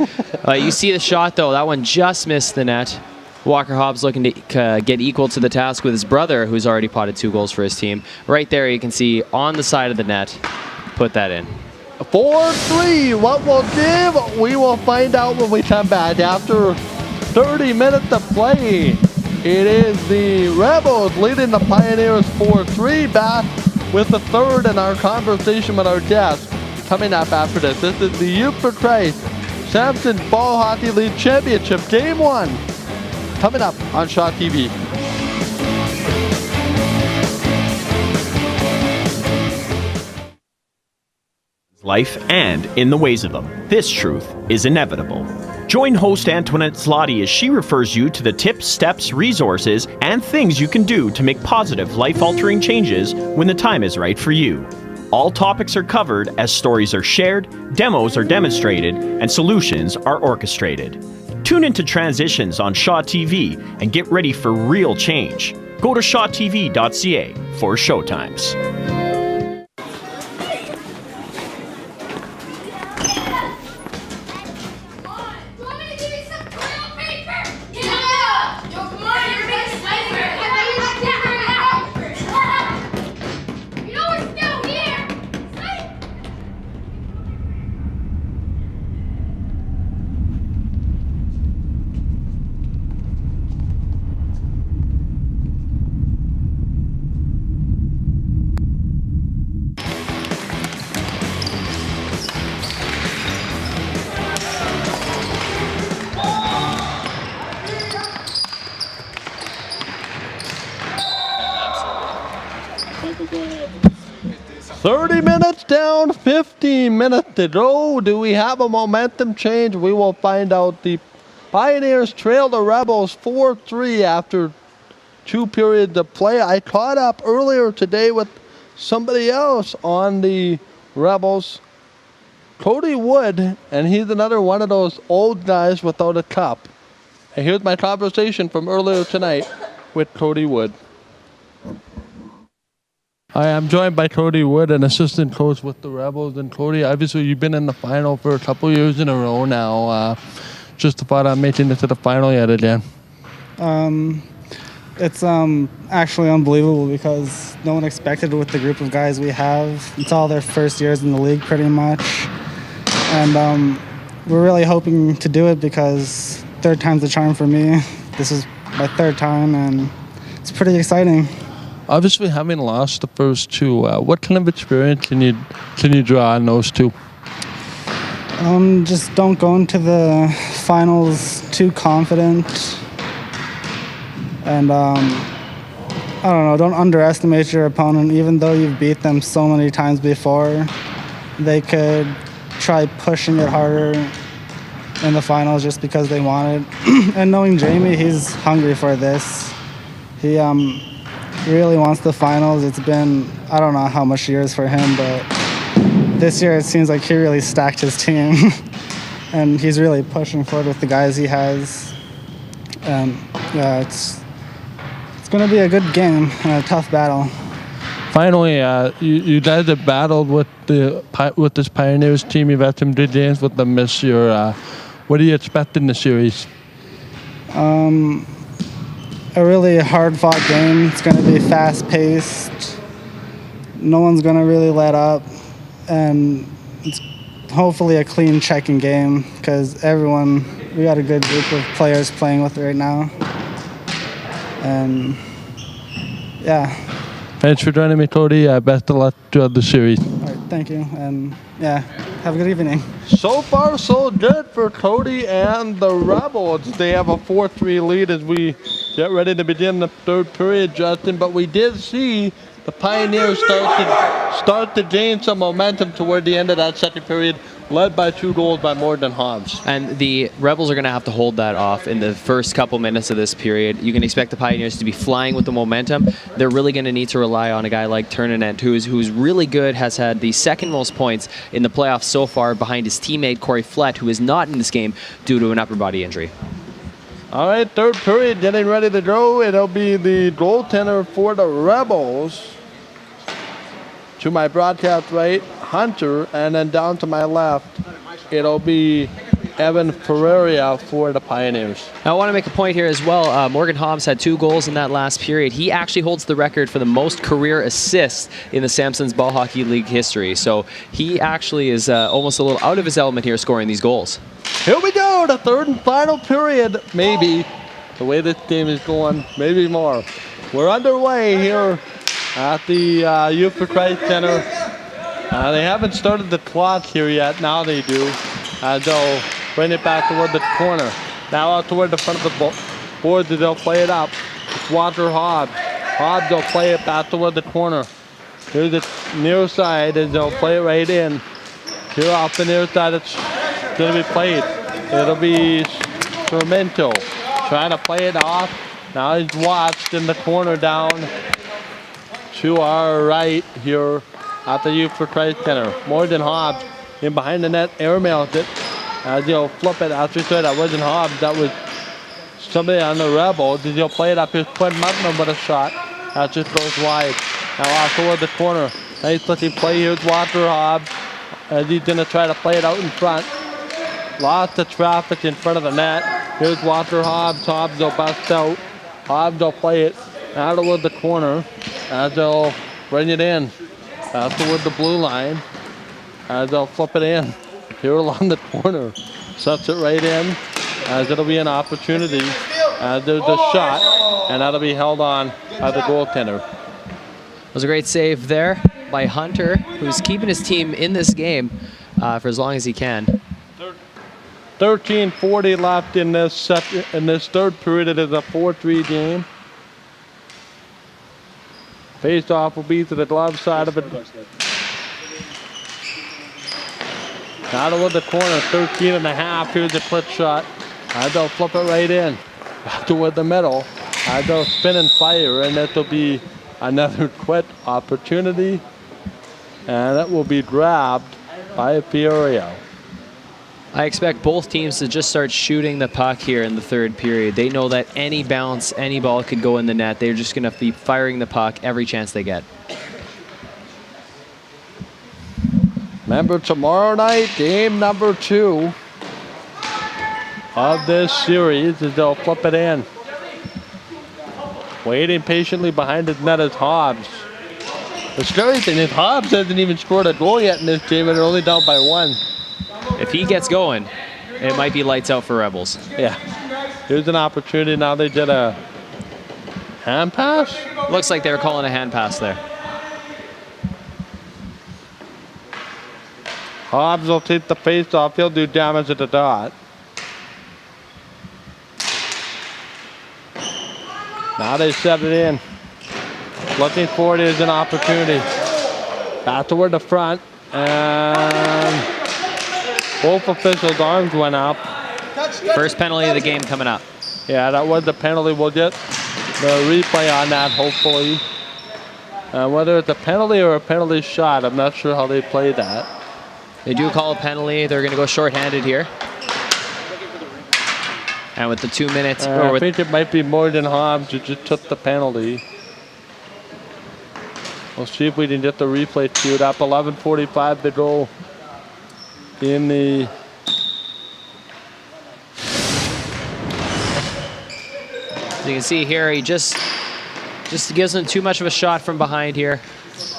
You see the shot, though. That one just missed the net. Walker Hobbs looking to get equal to the task with his brother, who's already potted 2 goals for his team. Right there, you can see on the side of the net, put that in. 4-3, what will give? We will find out when we come back after 30 minutes of play. It is the Rebels leading the Pioneers 4-3. Back with the third in our conversation with our guest. Coming up after this, this is the Youth for Christ Samson Ball Hockey League Championship Game 1. Coming up on Shaw TV. Life and in the ways of them. This truth is inevitable. Join host Antoinette Zloty as she refers you to the tips, steps, resources, and things you can do to make positive, life-altering changes when the time is right for you. All topics are covered as stories are shared, demos are demonstrated, and solutions are orchestrated. Tune into Transitions on Shaw TV and get ready for real change. Go to shawtv.ca for showtimes. Michael, go ahead. 30 minutes down, 15 minutes to go. Do we have a momentum change? We will find out. The Pioneers trail the Rebels 4-3 after 2 periods of play. I caught up earlier today with somebody else on the Rebels, Cody Wood, and he's another one of those old guys without a cup. And here's my conversation from earlier tonight with Cody Wood. Hi, I'm joined by Cody Wood, an assistant coach with the Rebels. And Cody, obviously you've been in the final for a couple years in a row now. Just about on making it to the final yet again. It's actually unbelievable because no one expected it with the group of guys we have. It's all their first years in the league pretty much. And we're really hoping to do it because third time's the charm for me. This is my third time and it's pretty exciting. Obviously, having lost the first 2, what kind of experience can you draw on those 2? Just don't go into the finals too confident. And I don't know, don't underestimate your opponent. Even though you've beat them so many times before, they could try pushing it harder in the finals just because they want it. And knowing Jamie, he's hungry for this. He really wants the finals. It's been, I don't know how much years for him, but this year it seems like he really stacked his team. And he's really pushing for it with the guys he has. And yeah, it's going to be a good game and a tough battle. Finally, you guys have battled with this Pioneers team. You've had some good games with them this year. What do you expect in the series? A really hard-fought game. It's going to be fast-paced. No one's going to really let up. And it's hopefully a clean checking game because we got a good group of players playing with it right now. And, yeah. Thanks for joining me, Cody. Best of luck throughout the series. All right, thank you. And, yeah, have a good evening. So far, so good for Cody and the Rebels. They have a 4-3 lead as we get ready to begin the third period, Justin. But we did see the Pioneers start to gain some momentum toward the end of that second period, led by 2 goals by Morgan Hobbs. And the Rebels are going to have to hold that off in the first couple minutes of this period. You can expect the Pioneers to be flying with the momentum. They're really going to need to rely on a guy like Turnanent, who's really good, has had the second most points in the playoffs so far behind his teammate Corey Flett, who is not in this game due to an upper body injury. All right, third period, getting ready to go. It'll be the goaltender for the Rebels. To my broadcast right, Hunter, and then down to my left, it'll be Evan Ferreira for the Pioneers. Now, I want to make a point here as well. Morgan Hobbs had 2 goals in that last period. He actually holds the record for the most career assists in the Samson's Ball Hockey League history. So he actually is almost a little out of his element here scoring these goals. Here we go, the third and final period, maybe. The way this game is going, maybe more. We're underway here at the Youth for Christ Center. They haven't started the clock here yet. Now they do. They'll bring it back toward the corner. Now out toward the front of the board, they'll play it up. It's Walter Hobbs. Hobbs will play it back toward the corner. Here's the near side, and they'll play it right in. Here off the near side, it's going to be played. It'll be Sarmento trying to play it off. Now he's watched in the corner down to our right here at the Youth for Christ Center. Morgan Hobbs in behind the net, airmails it. As he'll flip it, as we said, that wasn't Hobbs, that was somebody on the Rebels. He'll play it up. Here's Quinn Mutman with a shot. That just goes wide. Now off toward the corner. Nice looking play. Here's Walter Hobbs as he's going to try to play it out in front. Lots of traffic in front of the net. Here's Walter Hobbs. Hobbs will bust out. Hobbs will play it out toward the corner as they'll bring it in. Out toward the blue line as they'll flip it in. Here along the corner. Sets it right in as it'll be an opportunity. As there's a shot, and that'll be held on by the goaltender. It was a great save there by Hunter, who's keeping his team in this game for as long as he can. 13:40 left in this third period. It is a 4-3 game. Face off will be to the glove side of it. Now toward the corner, 13.5. Here's a clip shot. They'll flip it right in. Back toward the middle. They'll spin and fire, and that will be another quit opportunity. And that will be grabbed by Fiorio. I expect both teams to just start shooting the puck here in the third period. They know that any bounce, any ball could go in the net. They're just going to be firing the puck every chance they get. Remember, tomorrow night, game number 2 of this series is they'll flip it in. Waiting patiently behind his net is Hobbs. The scary thing is Hobbs hasn't even scored a goal yet in this game, and they're only down by 1. If he gets going, it might be lights out for Rebels. Yeah. Here's an opportunity. Now they did a hand pass? Looks like they were calling a hand pass there. Hobbs will take the face off. He'll do damage at the dot. Now they set it in. Looking for it is an opportunity. Back toward the front. And both officials' arms went up. First penalty of the game coming up. Yeah, that was the penalty. We'll get the replay on that, hopefully. Whether it's a penalty or a penalty shot, I'm not sure how they play that. They do call a penalty. They're going to go shorthanded here. And with the 2 minutes... I think it might be more than Hobbs who just took the penalty. We'll see if we can get the replay queued up. 11:45 to go in the you can see here, he just gives him too much of a shot from behind here.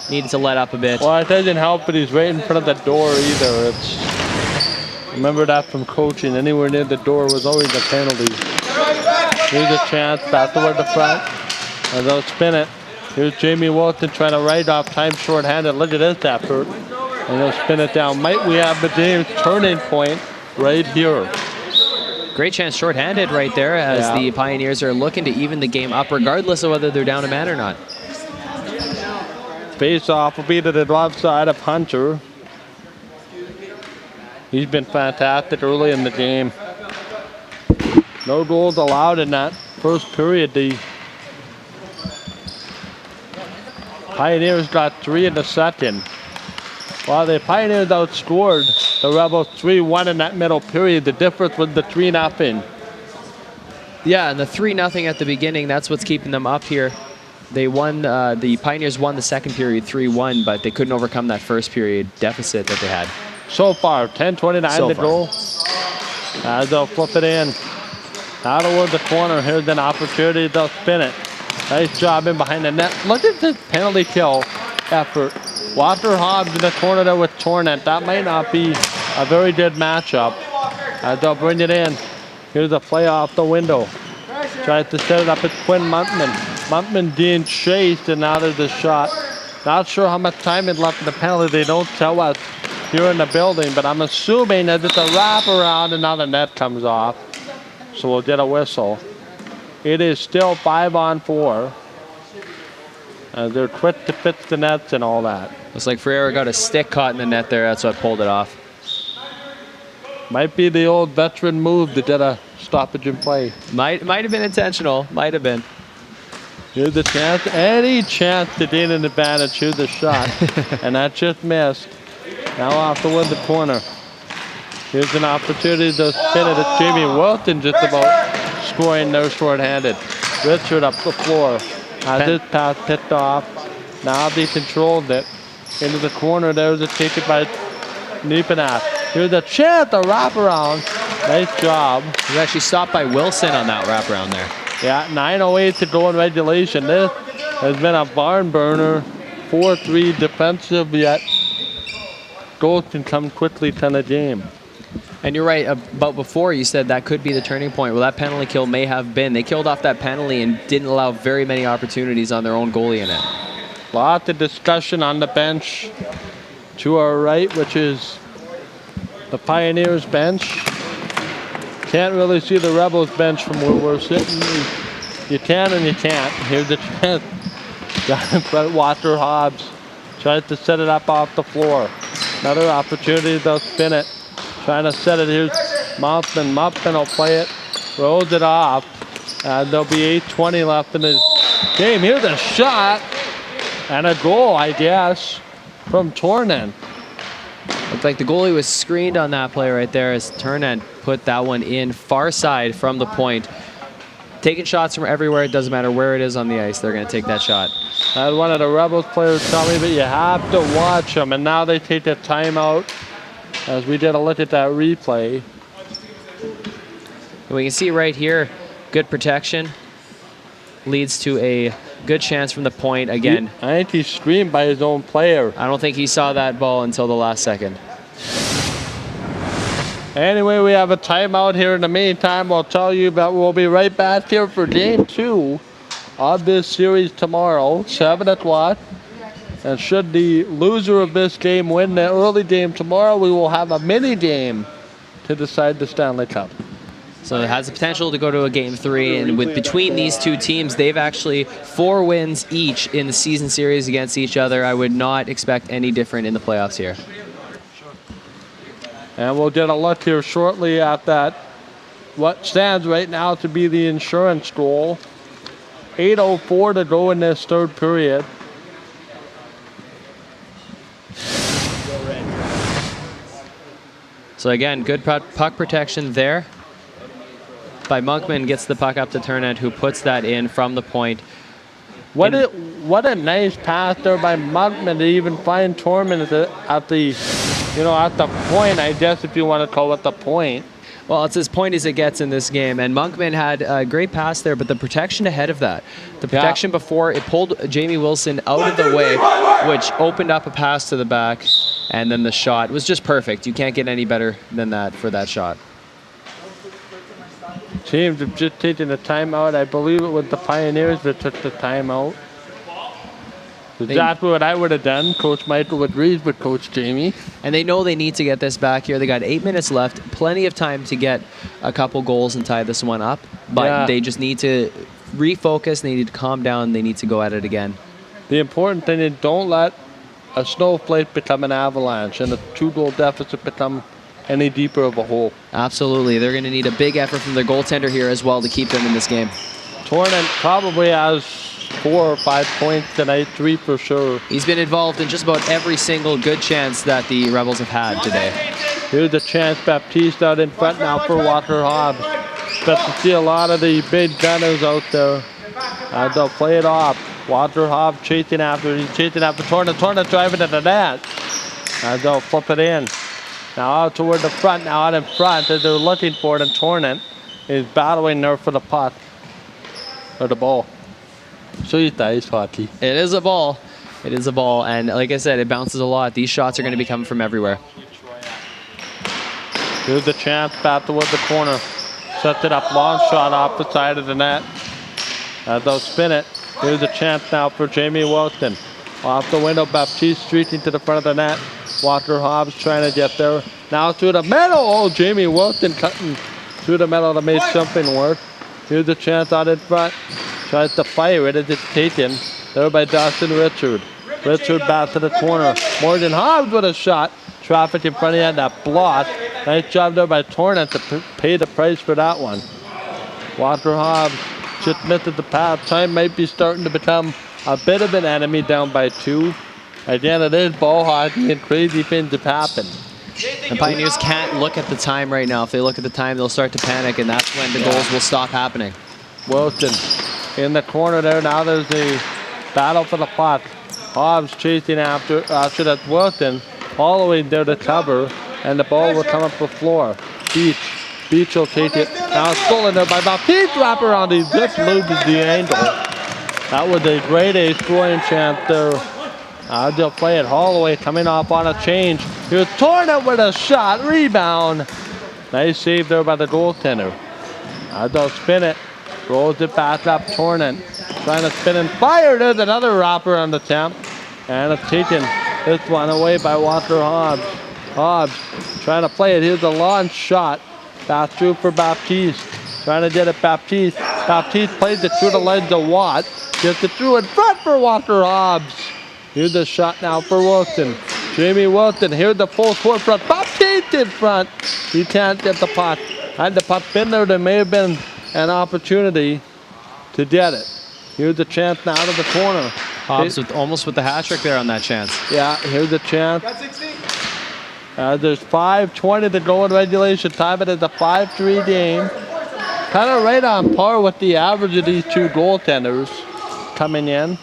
Needed to let up a bit. Well, it doesn't help, but he's right in front of the door either. Remember that from coaching. Anywhere near the door was always a penalty. Here's a chance back toward the front. And they'll spin it. Here's Jamie Wilson trying to write off time shorthanded. Look at this effort. And they'll spin it down. Might we have the game's turning point right here? Great chance shorthanded right there as the Pioneers are looking to even the game up regardless of whether they're down a man or not. Face off will be to the left side of Hunter. He's been fantastic early in the game. No goals allowed in that first period. The Pioneers got 3 in the second. While the Pioneers outscored the Rebels 3-1 in that middle period, the difference was the 3-0. Yeah, and the 3-0 at the beginning, that's what's keeping them up here. They won, the Pioneers won the second period 3-1, but they couldn't overcome that first period deficit that they had. So far, 10:29 to go. As they'll flip it in. Out towards the corner, here's an opportunity, they'll spin it. Nice job in behind the net. Look at this penalty kill effort. Walter Hobbs in the corner there with Tornant. That might not be a very good matchup. As they'll bring it in. Here's a play off the window. Tries to set it up at Quinn Muntman. Muntman being chased, and now there's a shot. Not sure how much time is left in the penalty. They don't tell us here in the building, but I'm assuming that it's a wraparound and now the net comes off. So we'll get a whistle. It is still 5-on-4. They're quick to fix the nets and all that. Looks like Ferreira got a stick caught in the net there. That's what pulled it off. Might be the old veteran move to get a stoppage in play. Might have been intentional. Might have been. Here's the chance. Any chance to gain an advantage. Here's the shot. And that just missed. Now off toward the corner. Here's an opportunity to spin it at Jamie Wilson, just about scoring no shorthanded. Richard up the floor. Has his pass picked off. Now they controlled it. Into the corner. There's a ticket by Niepenath. Here's a chance, a wraparound. Nice job. He was actually stopped by Wilson on that wraparound there. Yeah, 9:08 to go in regulation. This has been a barn burner. 4-3 defensive, yet goals can come quickly to the game. And you're right about before you said that could be the turning point. Well, that penalty kill may have been. They killed off that penalty and didn't allow very many opportunities on their own goalie in it. Lots of discussion on the bench to our right, which is the Pioneers bench. Can't really see the Rebels bench from where we're sitting. You can and you can't. Here's the chance. Walter Hobbs tries to set it up off the floor. Another opportunity, they'll spin it. Trying to set it. Here's Muffin. Muffin will play it. Rolls it off. There'll be 8:20 left in the game. Here's a shot. And a goal, I guess, from Tornan. Looked like the goalie was screened on that play right there as Tornan put that one in far side from the point. Taking shots from everywhere. It doesn't matter where it is on the ice. They're going to take that shot. I had one of the Rebels players tell me that you have to watch them. And now they take the timeout. As we did a look at that replay. And we can see right here, good protection leads to a good chance from the point again. I think he's screened by his own player. I don't think he saw that ball until the last second. Anyway, we have a timeout here. In the meantime, I'll tell you about we'll be right back here for game 2 of this series tomorrow, 7 o'clock. And should the loser of this game win the early game tomorrow, we will have a mini game to decide the Stanley Cup. So it has the potential to go to a game 3, and with between these two teams, they've actually 4 wins each in the season series against each other. I would not expect any different in the playoffs here. And we'll get a look here shortly at that, what stands right now to be the insurance goal. 8:04 to go in this third period. So again, good puck protection there by Monkman. Gets the puck up to Turnant, who puts that in from the point. What a nice pass there by Monkman to even find Torman at the point, I guess, if you want to call it the point. Well, it's as point as it gets in this game. And Monkman had a great pass there, but the protection ahead of that, the protection before, it pulled Jamie Wilson out of the way, which opened up a pass to the back. And then the shot was just perfect. You can't get any better than that for that shot. Teams have just taken a timeout. I believe it was the Pioneers that took the timeout. That's what I would have done. Coach Michael agrees with Coach Jamie. And they know they need to get this back here. They got 8 minutes left. Plenty of time to get a couple goals and tie this one up. But they just need to refocus. They need to calm down. They need to go at it again. The important thing is don't let a snowflake become an avalanche and a 2-goal deficit become any deeper of a hole. Absolutely. They're going to need a big effort from their goaltender here as well to keep them in this game. Torrent probably has 4 or 5 points tonight, 3 for sure. He's been involved in just about every single good chance that the Rebels have had today. Here's a chance. Baptiste out in front now for Walker Hobbs. Expect to see a lot of the big gunners out there. They'll play it off. Walker Hobbs chasing after. He's chasing after Torrent. Torrent driving to the net. They'll flip it in. Now out toward the front. Now out in front as they're looking for it. And Torrent is battling there for the puck. Or the ball. So you ice hockey. It is a ball. It is a ball. And like I said, it bounces a lot. These shots are going to be coming from everywhere. Here's the chance back toward the corner. Sets it up. Long shot off the side of the net. They'll spin it. Here's a chance now for Jamie Wilson. Off the window, Baptiste streaking to the front of the net. Walker Hobbs trying to get there. Now through the middle. Oh, Jamie Wilson cutting through the middle to make something work. Here's a chance out in front. Tries to fire it as it's taken. There by Dustin Richard. Richard back to the corner. Morgan Hobbs with a shot. Traffic in front of him, that block. Nice job there by Torrent to pay the price for that one. Walker Hobbs just missed the pass. Time might be starting to become a bit of an enemy down by 2. Again, it is ball hockey and crazy things have happened. The Pioneers can't look at the time right now. If they look at the time, they'll start to panic, and that's when the goals will stop happening. Wilson in the corner there. Now there's the battle for the puck. Hobbs chasing after that's Wilson. Following there to cover, and the ball will come up the floor. Beach will take it. Now stolen there by Baptiste. Wrap around. He just loses the angle. That was a great A scoring chance there. They'll play it Holloway coming off on a change. Here's Torrent with a shot. Rebound. Nice save there by the goaltender. They'll spin it. Rolls it back up. Torrent trying to spin and fire. There's another wrapper on the temp. And it's taken this one away by Walker Hobbs. Hobbs trying to play it. Here's a launch shot. Pass through for Baptiste. Trying to get it Baptiste. Baptiste plays it through the legs of Watt. Gets it through in front for Walker Hobbs. Here's the shot now for Wilson. Jamie Wilson. Here's the full court front. Baptiste in front. He can't get the puck. Had the puck been there, there may have been an opportunity to get it. Here's the chance now to the corner. Hobbs almost with the hat trick there on that chance. Yeah, here's the chance. There's 5:20 to go in regulation time. It is a 5-3 game. Kind of right on par with the average of these two goaltenders coming in.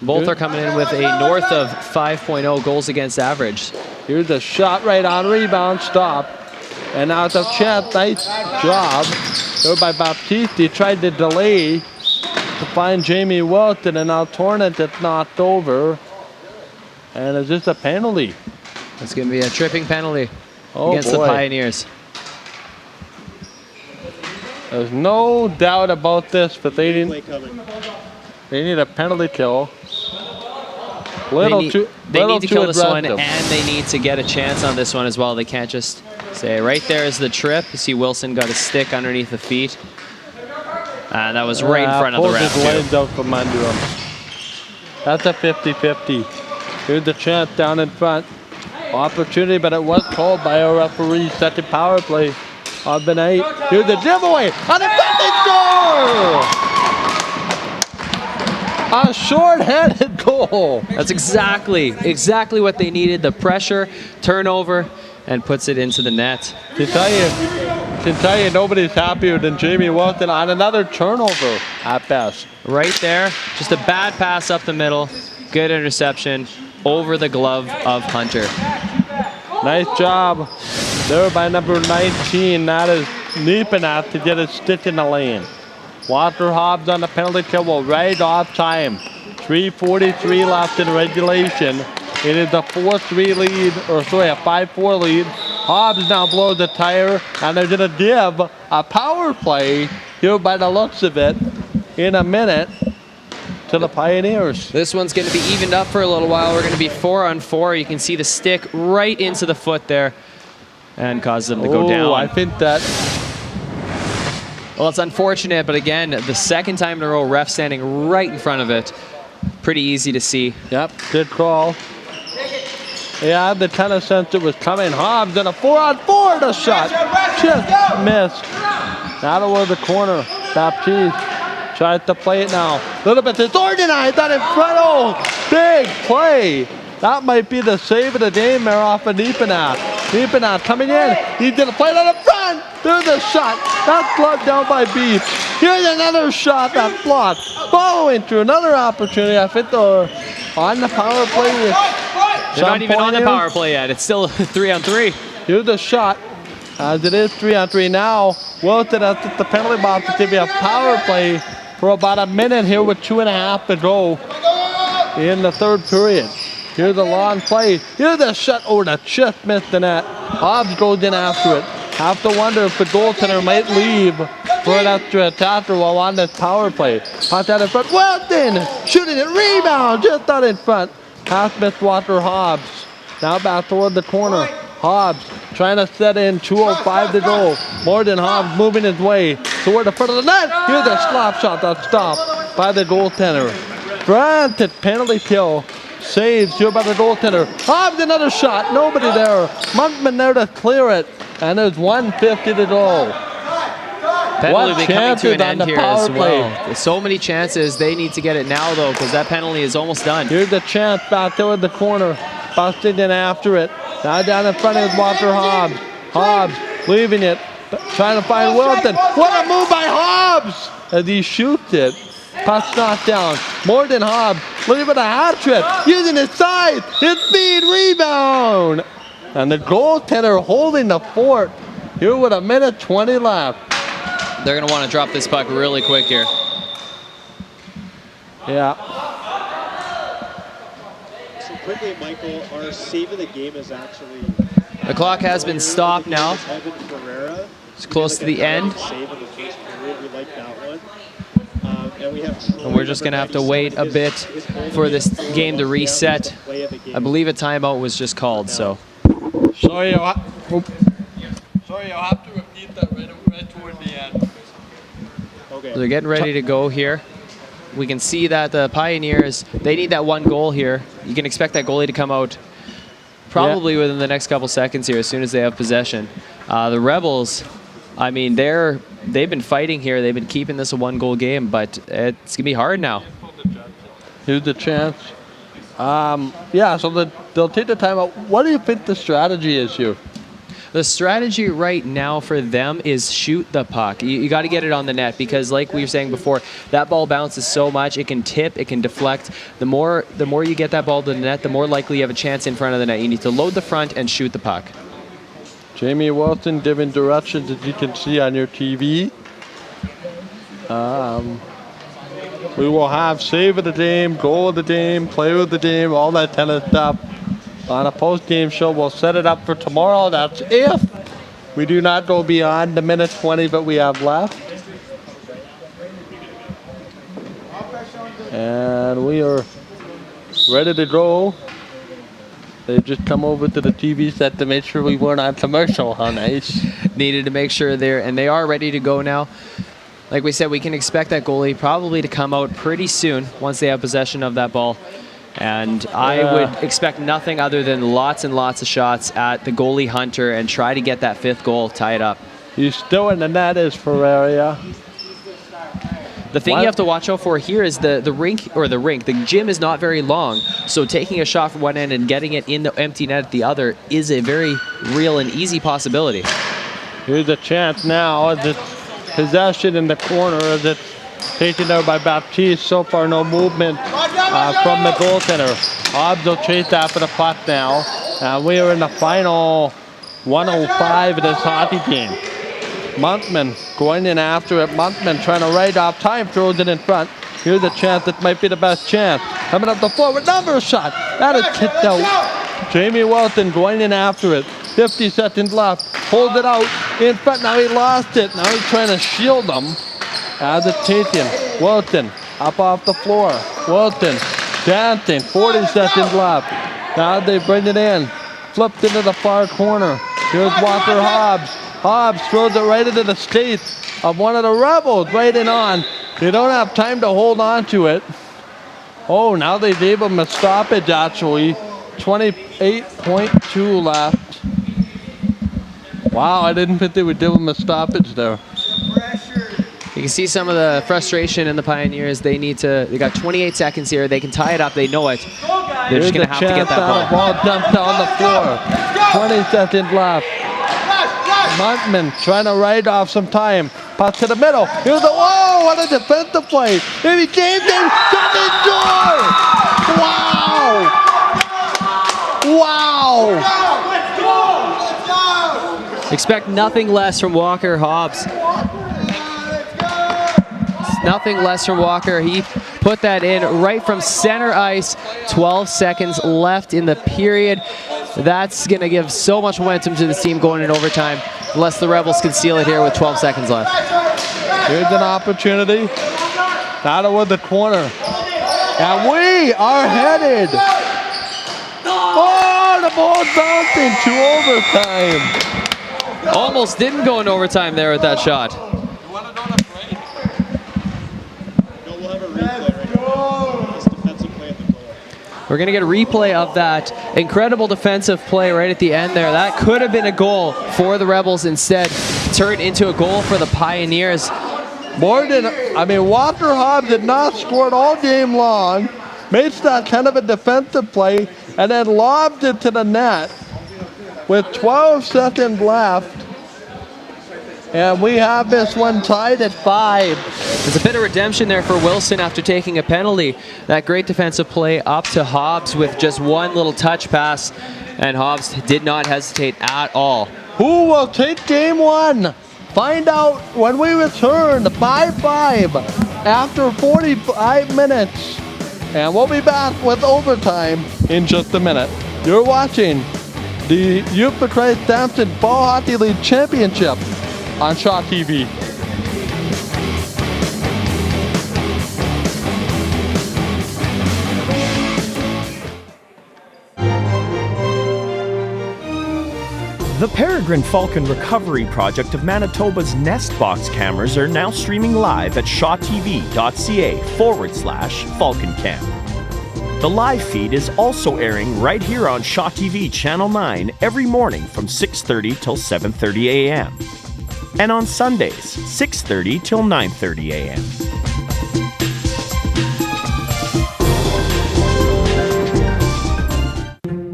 Both are coming in with a north of 5.0 goals against average. Here's a shot right on rebound, stop. And now it's a chance, nice job there by Baptiste. He tried to delay to find Jamie Wilson, and now Torrent it's knocked over. And it's just a penalty. It's going to be a tripping penalty against the Pioneers. There's no doubt about this, but they need a penalty kill. They need to kill this one, and they need to get a chance on this one as well. They can't just say, right there is the trip. You see Wilson got a stick underneath the feet. And that was right in front of the ref, too. Out from under him. That's a 50-50. Here's the chance down in front. Opportunity, but it was called by our referee. Second power play of the night. Here's the giveaway. On the second score! A short-handed goal. That's exactly what they needed. The pressure, turnover, and puts it into the net. To tell you, nobody's happier than Jamie Wilson on another turnover at best. Right there, just a bad pass up the middle. Good interception over the glove of Hunter. Nice job There by number 19, that is Neepanat to get his stick in the lane. Walter Hobbs on the penalty kill will right off time. 3:43 left in regulation. It is a 4-3 lead, or sorry, a 5-4 lead. Hobbs now blows the tire, and they're gonna give a power play here by the looks of it in a minute to the Pioneers. This one's going to be evened up for a little while. We're going to be 4-on-4. You can see the stick right into the foot there and cause them to go down. I think that... Well, it's unfortunate, but again, the second time in a row, ref standing right in front of it. Pretty easy to see. Yep, good call. Yeah, I had the kind of sense it was coming. Hobbs in a 4-on-4, the shot just missed. Out over the corner. Baptiste tries to play it now. A little bit disorganized out in front. Oh, big play. That might be the save of the game there off of Neepanat. Neepanat coming in. He's going to play it on the front. There's a shot. That's blocked down by Beach. Here's another shot that's blocked. Following through another opportunity. I think they're on the power play. They're not even on the power play yet. It's still 3-on-3. Here's a shot. As it is 3-on-3 now. Wilson has the penalty box to give you a power play for about a minute here with 2.5 to go in the third period. Here's a long play. Here's a shot. Oh, that just missed the net. Hobbs goes in after it. Have to wonder if the goaltender might leave for an extra attacker while on this power play. Pass out in front. Wilson shooting it. Rebound just out in front. Pass missed Walter Hobbs. Now back toward the corner. Hobbs trying to set in, 2:05 to go. Morgan Hobbs moving his way toward the front of the net. Here's a slap shot that's stopped by the goaltender. Frantic penalty kill. Saves here by the goaltender. Hobbs another shot. Nobody there. Monkman there to clear it. And there's 1:50 to go. Penalty will be coming to an end here as well. There's so many chances. They need to get it now, though, because that penalty is almost done. Here's the chance back there in the corner. Busted in after it. Now down in front is Walter Hobbs. Hobbs leaving it. Trying to find Wilton. What a move by Hobbs! As he shoots it. Puck's knocked down. Morgan Hobbs leaving a hat trick. Using his size. His speed rebound. And the goaltender holding the fort. Here with 1:20 left. They're going to want to drop this puck really quick here. Yeah. So quickly, Michael, our save of the game is actually... The clock has been stopped now. It's close to the end. Save in the first period. We like that one. And we're just going to have to wait a bit for this game to reset. I believe a timeout was just called, so. Sorry, I'll have to repeat that right toward the end. Okay. They're getting ready to go here. We can see that the Pioneers, they need that one goal here. You can expect that goalie to come out probably within the next couple seconds here as soon as they have possession. The Rebels, I mean, they've been fighting here. They've been keeping this a one-goal game, but it's going to be hard now. Here's the chance. Yeah, so they'll take the time out. What do you think the strategy is here? The strategy right now for them is shoot the puck. You got to get it on the net because, like we were saying before, that ball bounces so much. It can tip, it can deflect. The more you get that ball to the net, the more likely you have a chance in front of the net. You need to load the front and shoot the puck. Jamie Wilson giving directions, as you can see on your TV. We will have save of the game, goal of the game, player of the game, all that kind of stuff. On a post-game show, we'll set it up for tomorrow. That's if we do not go beyond the 1:20 that we have left. And we are ready to go. They've just come over to the TV set to make sure we weren't on commercial. How nice. Needed to make sure they are ready to go now. Like we said, we can expect that goalie probably to come out pretty soon once they have possession of that ball. And I would expect nothing other than lots and lots of shots at the goalie Hunter and try to get that fifth goal tied up. He's still in the net is Ferreira. The thing you have to watch out for here is the gym is not very long. So taking a shot from one end and getting it in the empty net at the other is a very real and easy possibility. Here's a chance now as it's possession in the corner as it's taken out by Baptiste. So far no movement from the goaltender. Hobbs will chase after the puck now. We are in the final 105 of this hockey team. Monkman going in after it. Monkman trying to right off time, throws it in front. Here's a chance that might be the best chance. Coming up the forward number shot. That is kicked out. Jamie Welton going in after it. 50 seconds left. Holds it out in front. Now he lost it. Now he's trying to shield them as it's taken. Welton up off the floor. Welton dancing. 40 seconds left. Now they bring it in. Flipped into the far corner. Here's Walker Hobbs. Hobbs throws it right into the skates of one of the Rebels. Right in on. They don't have time to hold on to it. Oh, now they gave him a stoppage actually. 28.2 left. Wow, I didn't think they would give him a stoppage there. You can see some of the frustration in the Pioneers. They got 28 seconds here. They can tie it up. They know it. They're just going to have to get that ball. Ball dumped on the floor. 20 seconds left. Montman trying to ride off some time. Pass to the middle. Here's the, whoa, what a defensive play. Maybe James shot his door. Wow. Wow. Expect nothing less from Walker Hobbs. Nothing less from Walker. He put that in right from center ice. 12 seconds left in the period. That's going to give so much momentum to this team going in overtime, unless the Rebels can seal it here with 12 seconds left. Here's an opportunity. Out of the corner. And we are headed. Oh, the ball bouncing to overtime. Almost didn't go in overtime there with that shot. We're going to get a replay of that incredible defensive play right at the end there. That could have been a goal for the Rebels. Instead, turned into a goal for the Pioneers. Walker Hobbs did not score it all game long. Made that kind of a defensive play and then lobbed it to the net with 12 seconds left. And we have this one tied at 5. There's a bit of redemption there for Wilson after taking a penalty. That great defensive play up to Hobbs with just one little touch pass. And Hobbs did not hesitate at all. Who will take game 1? Find out when we return 5-5 after 45 minutes. And we'll be back with overtime in just a minute. You're watching the Youth for Christ Samson Ball Hockey League Championship on Shaw TV. The Peregrine Falcon Recovery Project of Manitoba's Nest Box cameras are now streaming live at shawtv.ca/FalconCam. The live feed is also airing right here on Shaw TV Channel 9 every morning from 6:30 till 7:30 a.m. and on Sundays, 6:30 till 9:30 a.m.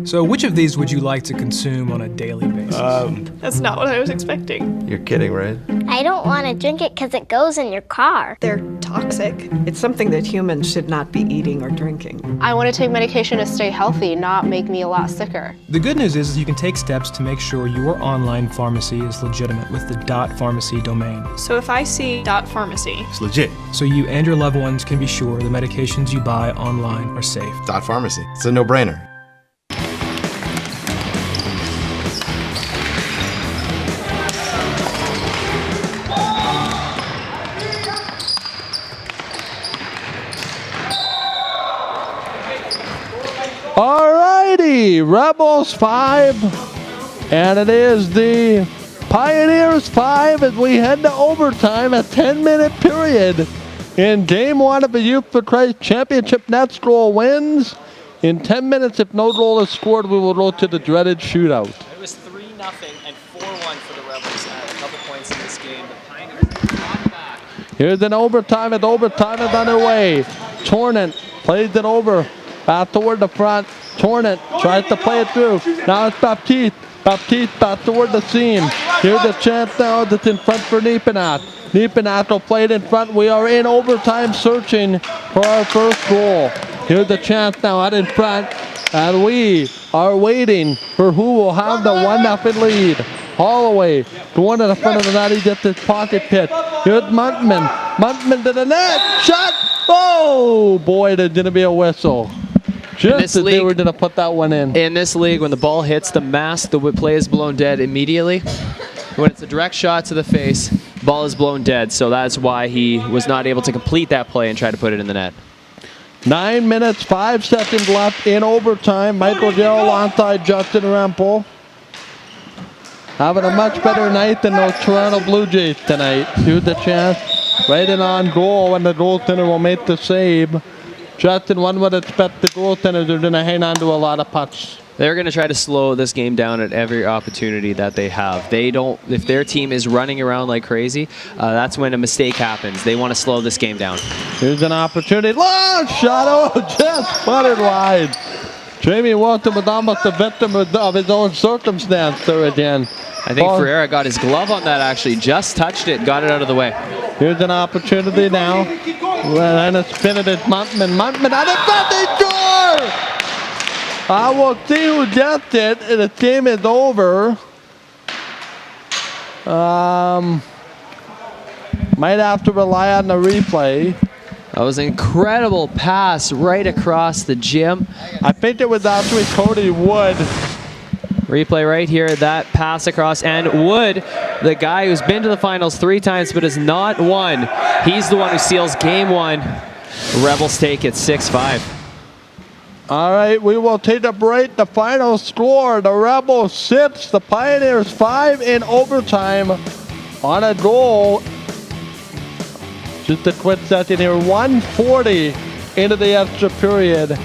So which of these would you like to consume on a daily basis? That's not what I was expecting. You're kidding, right? I don't want to drink it because it goes in your car. They're toxic. It's something that humans should not be eating or drinking. I want to take medication to stay healthy, not make me a lot sicker. The good news is you can take steps to make sure your online pharmacy is legitimate with the .pharmacy domain. So if I see .pharmacy, It's legit. So you and your loved ones can be sure the medications you buy online are safe. .pharmacy. It's a no-brainer. Alrighty, Rebels 5, and it is the Pioneers 5 as we head to overtime, a 10-minute period in Game 1 of the Youth for Christ Championship. Next goal wins. In 10 minutes, if no goal is scored, we will go to the dreaded shootout. It was 3-0 and 4-1 for the Rebels at a couple points in this game. The Pioneers fought back. Here's an overtime, and overtime is underway. Tornant plays it over. Back toward the front. Tornant tries to play it through. Now it's Baptiste. Baptiste back toward the seam. Here's a chance now that's in front for Niepenat. Niepenat will play it in front. We are in overtime searching for our first goal. Here's a chance now out in front. And we are waiting for who will have the 1-0 lead. Holloway going to the front of the net. He gets his pocket pit. Here's Muntman. Muntman to the net. Shot. Oh, boy, there's going to be a whistle. Just as they were going to put that one in. In this league, when the ball hits the mask, the play is blown dead immediately. When it's a direct shot to the face, ball is blown dead. So that's why he was not able to complete that play and try to put it in the net. 9 minutes, 5 seconds left in overtime. Michael Jarrell alongside Justin Rempel. Having a much better night than those Toronto Blue Jays tonight. Here's the chance. Right in on goal, and the goaltender will make the save. Justin, one would expect the goaltenders are going to hang on to a lot of pucks. They're going to try to slow this game down at every opportunity that they have. They don't. If their team is running around like crazy, that's when a mistake happens. They want to slow this game down. Here's an opportunity. Long shot. Oh, just put it wide. Jamie Walton was almost a victim of his own circumstance there again. I think Ferreira got his glove on that, actually. Just touched it, got it out of the way. Here's an opportunity now. And a spin it at Muntman. Muntman out of front, they score! I will see who gets it. The game is over. Might have to rely on the replay. That was an incredible pass right across the gym. I think it was actually Cody Wood. Replay right here, that pass across. And Wood, the guy who's been to the finals 3 times but has not won, he's the one who seals game 1. Rebels take it 6-5. All right, we will take a break. The final score, the Rebels 6, the Pioneers 5 in overtime on a goal. Just a quick second here, 140 into the extra period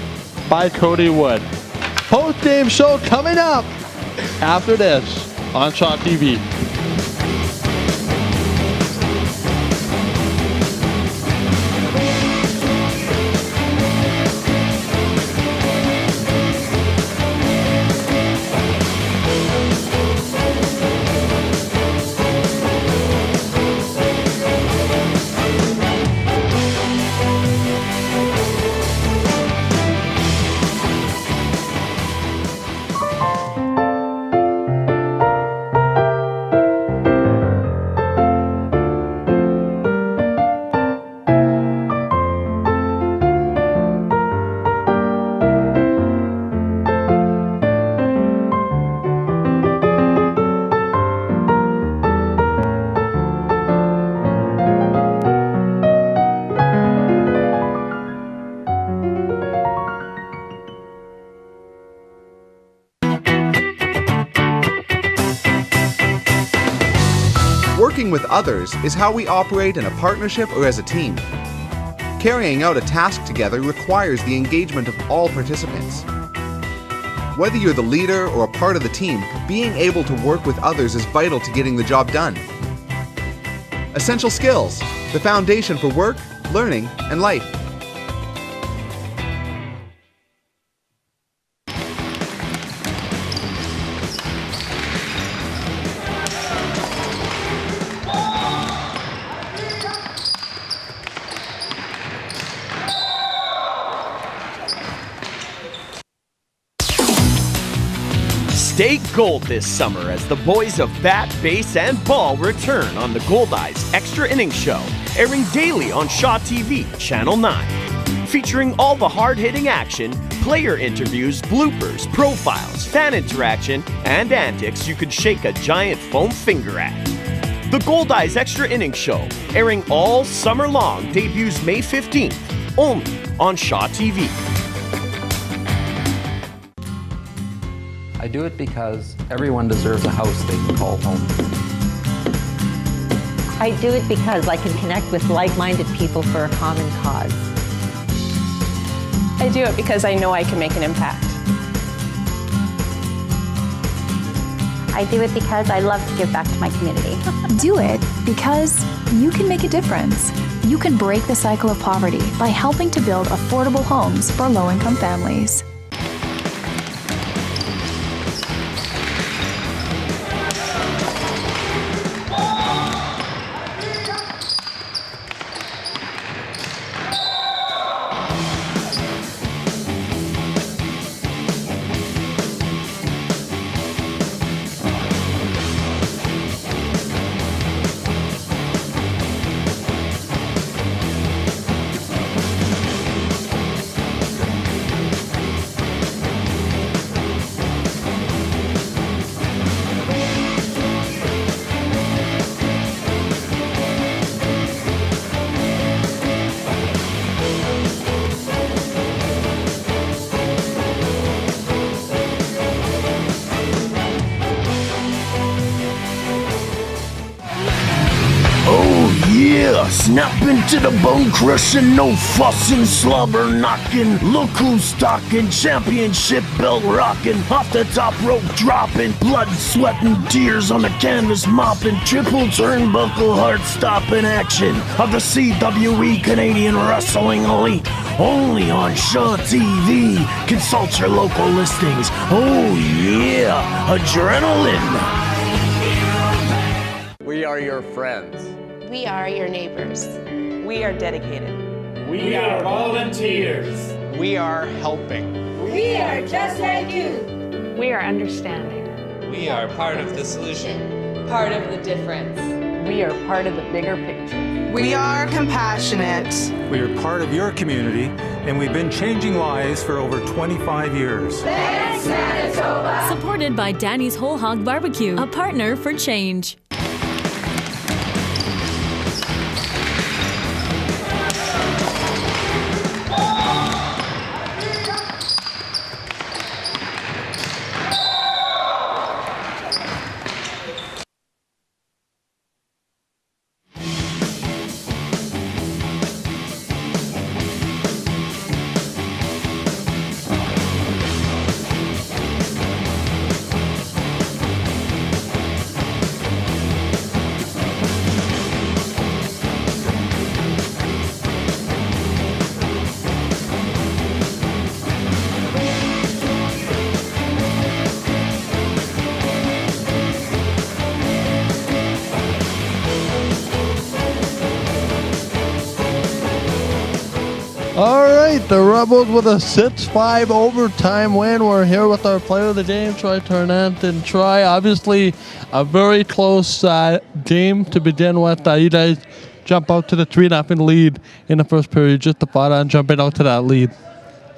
by Cody Wood. Post-game show coming up after this on Shaw TV. Working with others is how we operate in a partnership or as a team. Carrying out a task together requires the engagement of all participants. Whether you're the leader or a part of the team, being able to work with others is vital to getting the job done. Essential skills, the foundation for work, learning, and life. Stay gold this summer as the boys of bat, base, and ball return on the Goldeyes Extra Innings Show, airing daily on Shaw TV, Channel 9. Featuring all the hard-hitting action, player interviews, bloopers, profiles, fan interaction, and antics you could shake a giant foam finger at. The Goldeyes Extra Innings Show, airing all summer long, debuts May 15th, only on Shaw TV. I do it because everyone deserves a house they can call home. I do it because I can connect with like-minded people for a common cause. I do it because I know I can make an impact. I do it because I love to give back to my community. Do it because you can make a difference. You can break the cycle of poverty by helping to build affordable homes for low-income families. snapping to the bone crushing, no fussing, slobber knocking. Look who's talking, championship belt rocking, off the top rope dropping, blood, sweat, and tears on the canvas mopping. Triple turnbuckle, heart stopping action of the CWE Canadian Wrestling Elite. Only on Shaw TV. Consult your local listings. Oh yeah, adrenaline. We are your friends. We are your neighbors. We are dedicated. We are volunteers. We are helping. We are just like you. We are understanding. We are part of the solution. Part of the difference. We are part of the bigger picture. We are compassionate. We are part of your community, and we've been changing lives for over 25 years. Thanks, Manitoba. Supported by Danny's Whole Hog Barbecue, a partner for change. All right, the Rebels with a 6-5 overtime win. We're here with our player of the game, Troy Turnant. And Troy, obviously a very close game to begin with. You guys jump out to the 3-0 lead in the first period. Just the thought on jumping out to that lead.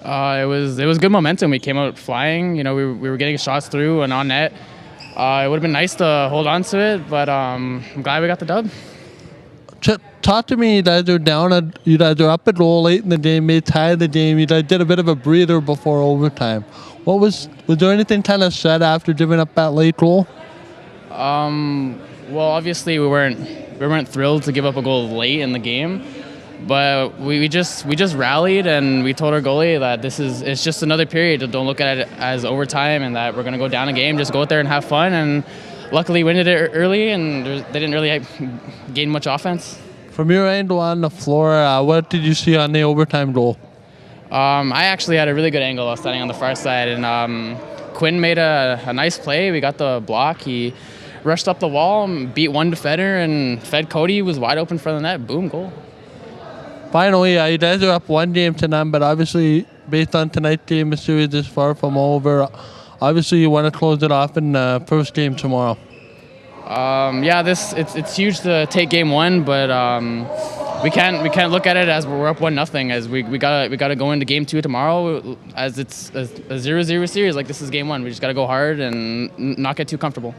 It was good momentum. We came out flying. You know, we were getting shots through and on net. It would have been nice to hold on to it, but I'm glad we got the dub. Talk to me. You guys are down. You guys are up a goal late in the game. They tied the game. You guys did a bit of a breather before overtime. Was there anything kind of said after giving up that late goal? Well, obviously we weren't thrilled to give up a goal late in the game, but we just rallied and we told our goalie that it's just another period. Don't look at it as overtime and that we're gonna go down a game. Just go out there and have fun. And luckily we did it early and they didn't really gain much offense. From your angle on the floor, what did you see on the overtime goal? I actually had a really good angle. I was standing on the far side, and Quinn made a nice play. We got the block. He rushed up the wall, beat one defender, and fed Cody. Was wide open for the net. Boom, goal. Finally, you guys are up 1 to none, but obviously, based on tonight's game, the series is far from over. Obviously, you want to close it off in the first game tomorrow. It's huge to take game one, but we can't look at it as we're up 1-0. As we gotta go into game two tomorrow, as it's a 0-0 series. Like this is game one. We just gotta go hard and not get too comfortable.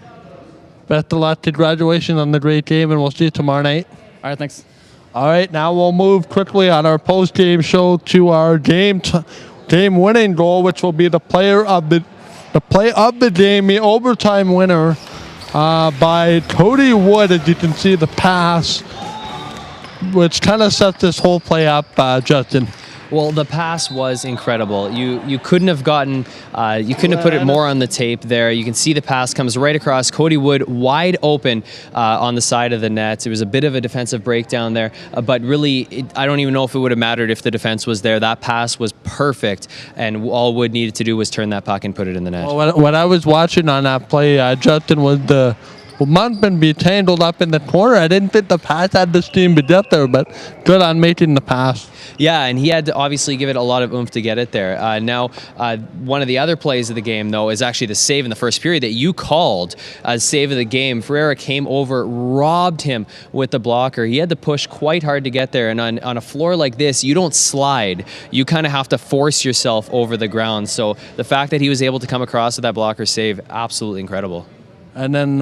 Best of luck. Congratulations on the great game, and we'll see you tomorrow night. All right, thanks. All right, now we'll move quickly on our post-game show to our game-winning goal, which will be the play of the game, the overtime winner. By Cody Wood, as you can see the pass, which kind of sets this whole play up, Justin. Well, the pass was incredible. You couldn't have gotten, you couldn't have put it more on the tape there. You can see the pass comes right across. Cody Wood wide open on the side of the net. It was a bit of a defensive breakdown there, but really, I don't even know if it would have mattered if the defense was there. That pass was perfect, and all Wood needed to do was turn that puck and put it in the net. Well, when I was watching on that play, Justin was Montman be tangled up in the corner. I didn't think the pass had the steam to get there, but good on making the pass. Yeah, and he had to obviously give it a lot of oomph to get it there. One of the other plays of the game, though, is actually the save in the first period that you called as save of the game. Ferreira came over, robbed him with the blocker. He had to push quite hard to get there, and on a floor like this, you don't slide. You kind of have to force yourself over the ground. So the fact that he was able to come across with that blocker save, absolutely incredible. And then...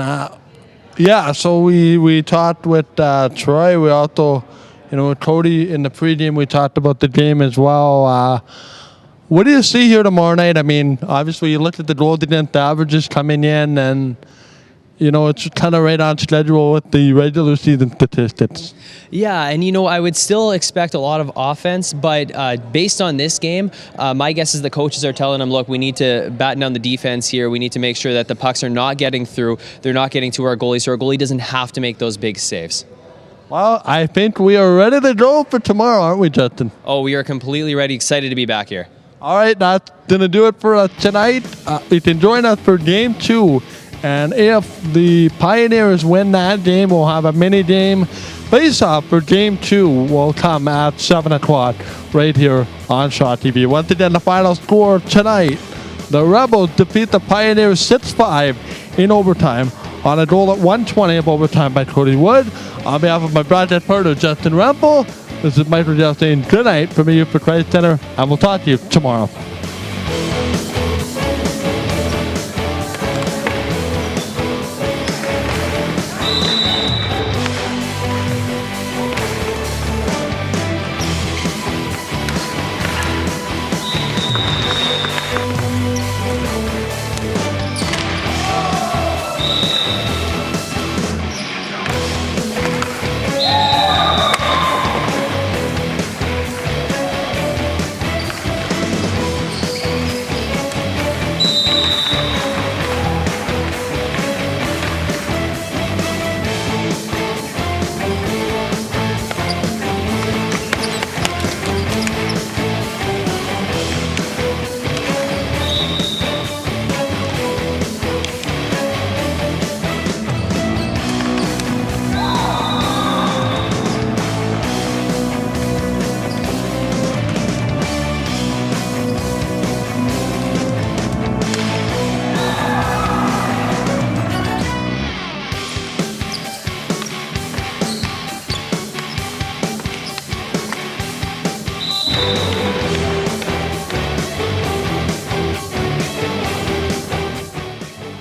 so we talked with Troy. We also, with Cody in the pregame, we talked about the game as well. What do you see here tomorrow night? I mean, obviously you looked at the goals against the averages coming in, and it's kind of right on schedule with the regular season statistics. Yeah, and I would still expect a lot of offense, but based on this game, my guess is the coaches are telling them, look, we need to batten down the defense here. We need to make sure that the pucks are not getting through. They're not getting to our goalie, so our goalie doesn't have to make those big saves. Well, I think we are ready to go for tomorrow, aren't we, Justin? Oh, we are completely ready, excited to be back here. All right, that's going to do it for us tonight. You can join us for Game 2. And if the Pioneers win that game, we'll have a mini game face-off for Game 2 will come at 7 o'clock right here on Shaw TV. Once again, the final score tonight, the Rebels defeat the Pioneers 6-5 in overtime on a goal at 1:20 of overtime by Cody Wood. On behalf of my broadcast partner, Justin Rempel, this is Michael Dale saying good night from the Youth for Christ Center, and we'll talk to you tomorrow.